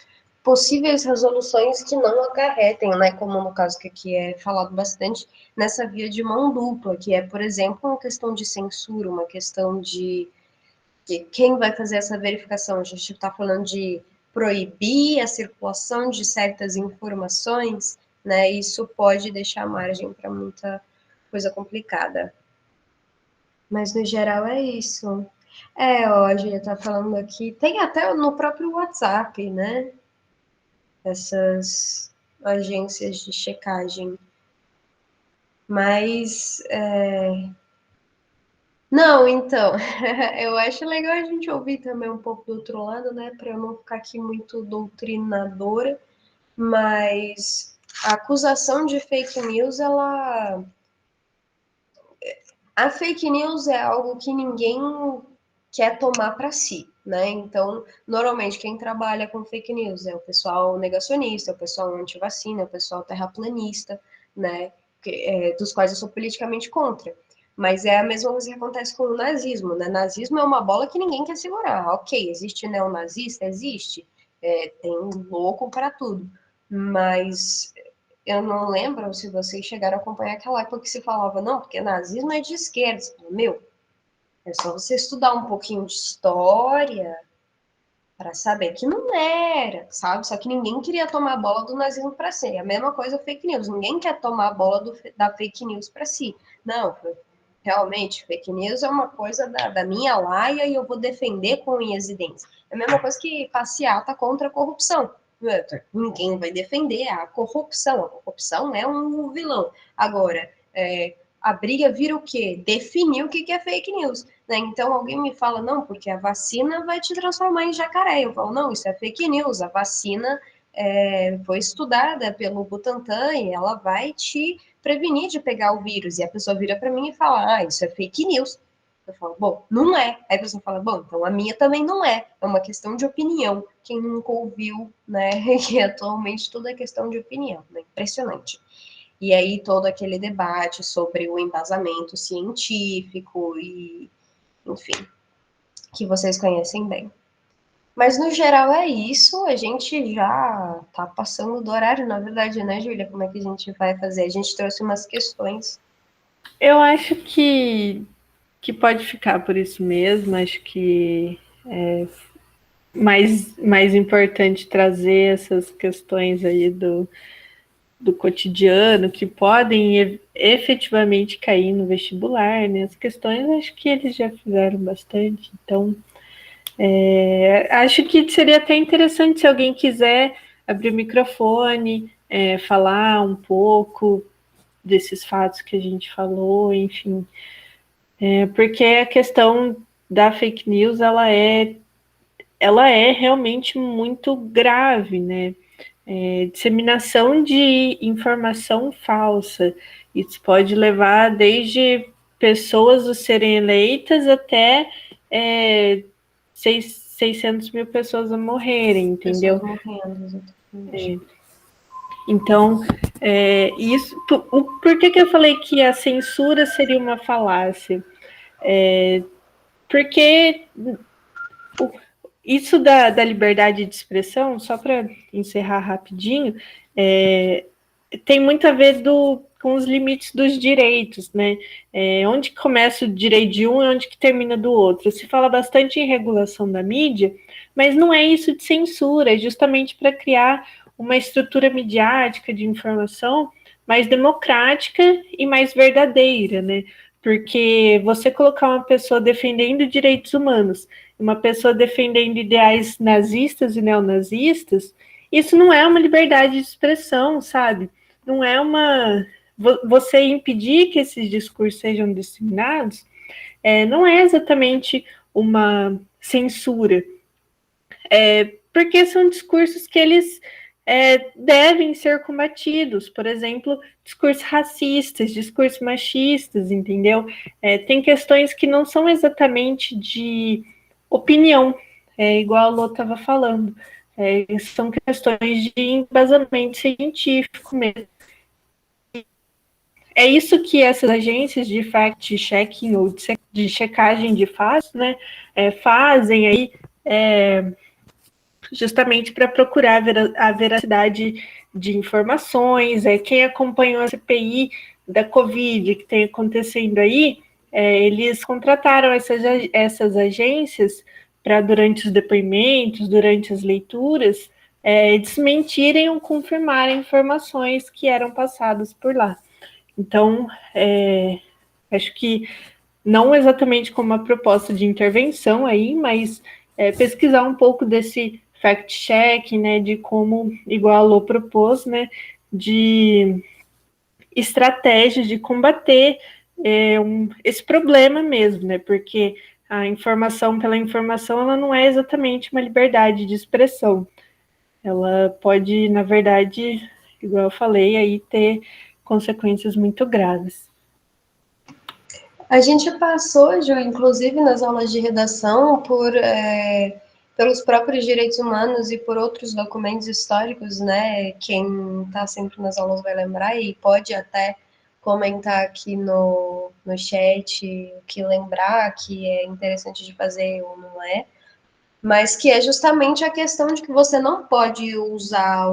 possíveis resoluções que não acarretem, né, como no caso que aqui é falado bastante, nessa via de mão dupla, que é, por exemplo, uma questão de censura, uma questão de quem vai fazer essa verificação. A gente está falando de proibir a circulação de certas informações, né, isso pode deixar margem para muita coisa complicada. Mas, no geral, é isso. A Julia está falando aqui, tem até no próprio WhatsApp, né, essas agências de checagem. Mas, não, então, eu acho legal a gente ouvir também um pouco do outro lado, né, para eu não ficar aqui muito doutrinadora, mas a acusação de fake news, a fake news é algo que ninguém quer tomar para si, né? Então, normalmente, quem trabalha com fake news é o pessoal negacionista, é o pessoal antivacina, é o pessoal terraplanista, né? Dos quais eu sou politicamente contra. Mas é a mesma coisa que acontece com o nazismo, né? Nazismo é uma bola que ninguém quer segurar. Ok, existe neonazista? Existe. Tem louco para tudo. Mas eu não lembro se vocês chegaram a acompanhar aquela época que se falava, não, porque nazismo é de esquerda. Você fala, meu, é só você estudar um pouquinho de história para saber que não era, sabe? Só que ninguém queria tomar a bola do nazismo para si. É a mesma coisa fake news. Ninguém quer tomar a bola da fake news para si. Não, realmente, fake news é uma coisa da minha laia e eu vou defender com unhas e dentes. É a mesma coisa que passeata contra a corrupção. Ninguém vai defender a corrupção. A corrupção é um vilão. Agora, a briga vira o quê? Definir o que é fake news, né? Então alguém me fala, não, porque a vacina vai te transformar em jacaré. Eu falo, não, isso é fake news, a vacina foi estudada pelo Butantan e ela vai te prevenir de pegar o vírus. E a pessoa vira para mim e fala, ah, isso é fake news. Eu falo, bom, não é. Aí a pessoa fala, bom, então a minha também não é. É uma questão de opinião. Quem nunca ouviu, né, que atualmente tudo é questão de opinião, né? Impressionante. E aí todo aquele debate sobre o embasamento científico e, enfim, que vocês conhecem bem. Mas no geral é isso, a gente já tá passando do horário, na verdade, né, Júlia? Como é que a gente vai fazer? A gente trouxe umas questões. Eu acho que pode ficar por isso mesmo, acho que é mais importante trazer essas questões aí do cotidiano, que podem efetivamente cair no vestibular, né? As questões acho que eles já fizeram bastante, então acho que seria até interessante se alguém quiser abrir o microfone, falar um pouco desses fatos que a gente falou, enfim. Porque a questão da fake news, ela é realmente muito grave, né? Disseminação de informação falsa. Isso pode levar desde pessoas a serem eleitas até 600 mil pessoas a morrerem, entendeu? Pessoas morrendo, exatamente. Então, isso. Por que eu falei que a censura seria uma falácia? Porque isso da liberdade de expressão, só para encerrar rapidinho, tem muito a ver com os limites dos direitos, né? Onde começa o direito de um e onde que termina do outro. Se fala bastante em regulação da mídia, mas não é isso de censura, é justamente para criar uma estrutura midiática de informação mais democrática e mais verdadeira, né? Porque você colocar uma pessoa defendendo direitos humanos, uma pessoa defendendo ideais nazistas e neonazistas, isso não é uma liberdade de expressão, sabe? Não é uma... Você impedir que esses discursos sejam disseminados não é exatamente uma censura, porque são discursos que eles devem ser combatidos, por exemplo, discursos racistas, discursos machistas, entendeu? Tem questões que não são exatamente de opinião, igual a Lô estava falando, são questões de embasamento científico mesmo. É isso que essas agências de fact-checking ou de checagem de fatos, né, fazem aí justamente para procurar a veracidade de informações. Quem acompanhou a CPI da Covid que tem acontecendo aí, eles contrataram essas agências para, durante os depoimentos, durante as leituras, desmentirem ou confirmarem informações que eram passadas por lá. Então, acho que não exatamente como uma proposta de intervenção aí, mas pesquisar um pouco desse fact-check, né, de como, igual a Lô propôs, né, de estratégias de combater esse problema mesmo, né, porque a informação pela informação, ela não é exatamente uma liberdade de expressão. Ela pode, na verdade, igual eu falei, aí ter consequências muito graves. A gente passou, Ju, inclusive nas aulas de redação, pelos próprios direitos humanos e por outros documentos históricos, né? Quem está sempre nas aulas vai lembrar e pode até comentar aqui no chat o que lembrar, que é interessante de fazer ou não é, mas que é justamente a questão de que você não pode usar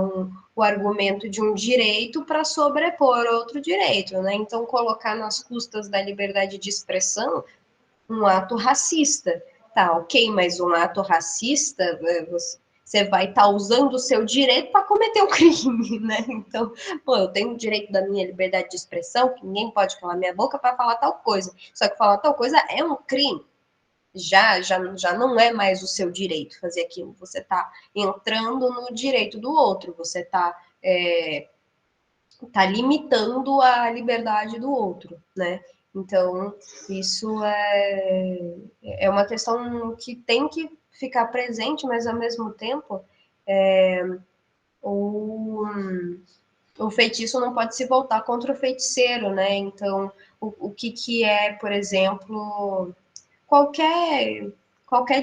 o argumento de um direito para sobrepor outro direito, né? Então, colocar nas custas da liberdade de expressão um ato racista. Tá, ok, mas um ato racista, você vai estar usando o seu direito para cometer um crime, né? Então, eu tenho o direito da minha liberdade de expressão, que ninguém pode calar minha boca para falar tal coisa. Só que falar tal coisa é um crime. Já não é mais o seu direito fazer aquilo. Você está entrando no direito do outro. Você está tá limitando a liberdade do outro, né? Então, isso é uma questão que tem que ficar presente, mas ao mesmo tempo, o feitiço não pode se voltar contra o feiticeiro, né? Então, o que é, por exemplo, qualquer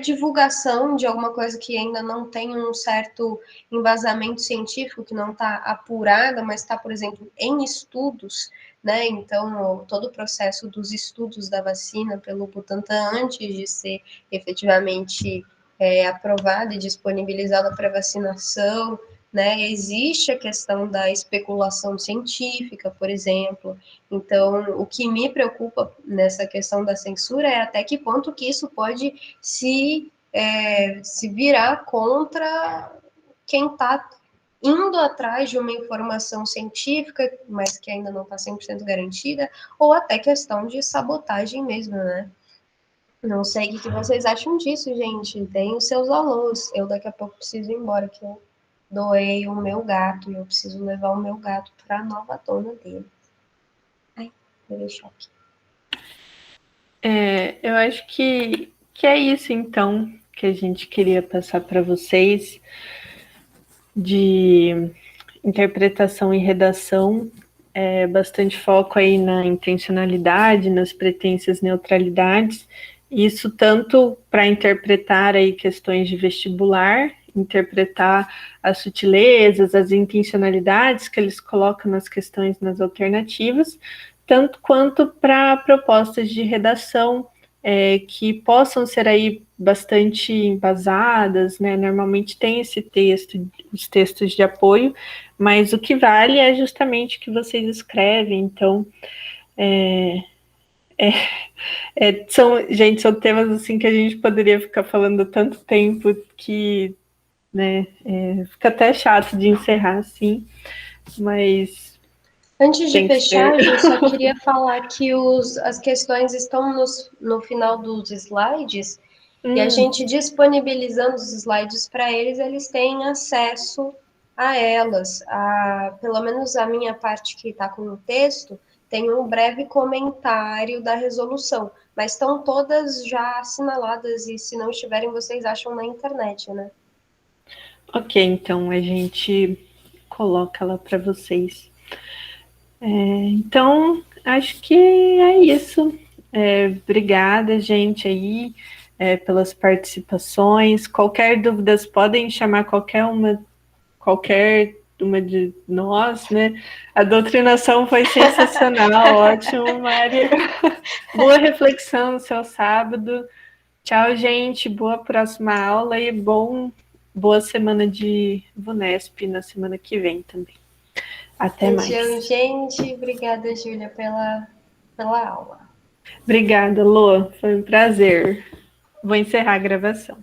divulgação de alguma coisa que ainda não tem um certo embasamento científico, que não está apurada, mas está, por exemplo, em estudos, né? Então, todo o processo dos estudos da vacina pelo Butantan, antes de ser efetivamente aprovada e disponibilizada para vacinação, né? Existe a questão da especulação científica, por exemplo. Então, o que me preocupa nessa questão da censura é até que ponto que isso pode se virar contra quem está indo atrás de uma informação científica, mas que ainda não está 100% garantida, ou até questão de sabotagem mesmo, né? Não sei o que vocês acham disso, gente. Tem os seus alôs. Eu daqui a pouco preciso ir embora, que eu doei o meu gato e eu preciso levar o meu gato para a nova dona dele. Ai, deu choque. Eu acho que é isso, então, que a gente queria passar para vocês de interpretação e redação. Bastante foco aí na intencionalidade, nas pretensas neutralidades, isso tanto para interpretar aí questões de vestibular, interpretar as sutilezas, as intencionalidades que eles colocam nas questões, nas alternativas, tanto quanto para propostas de redação que possam ser aí bastante embasadas, né? Normalmente tem esse texto, os textos de apoio, mas o que vale é justamente o que vocês escrevem. Então, são temas assim que a gente poderia ficar falando tanto tempo que, né, fica até chato de encerrar assim, mas antes de fechar, eu só queria falar que as questões estão no final dos slides, e a gente disponibilizando os slides para eles, eles têm acesso a elas. Pelo menos a minha parte que está com o texto, tem um breve comentário da resolução, mas estão todas já assinaladas, e se não estiverem, vocês acham na internet, né? Ok, então a gente coloca lá para vocês. Então, acho que é isso. Obrigada, gente, aí, pelas participações. Qualquer dúvida, podem chamar qualquer uma de nós, né? A doutrinação foi sensacional, ótimo, Mari. Boa reflexão no seu sábado. Tchau, gente. Boa próxima aula e boa semana de VUNESP na semana que vem também. Até mais. Tchau, gente. Obrigada, Júlia, pela aula. Obrigada, Lô. Foi um prazer. Vou encerrar a gravação.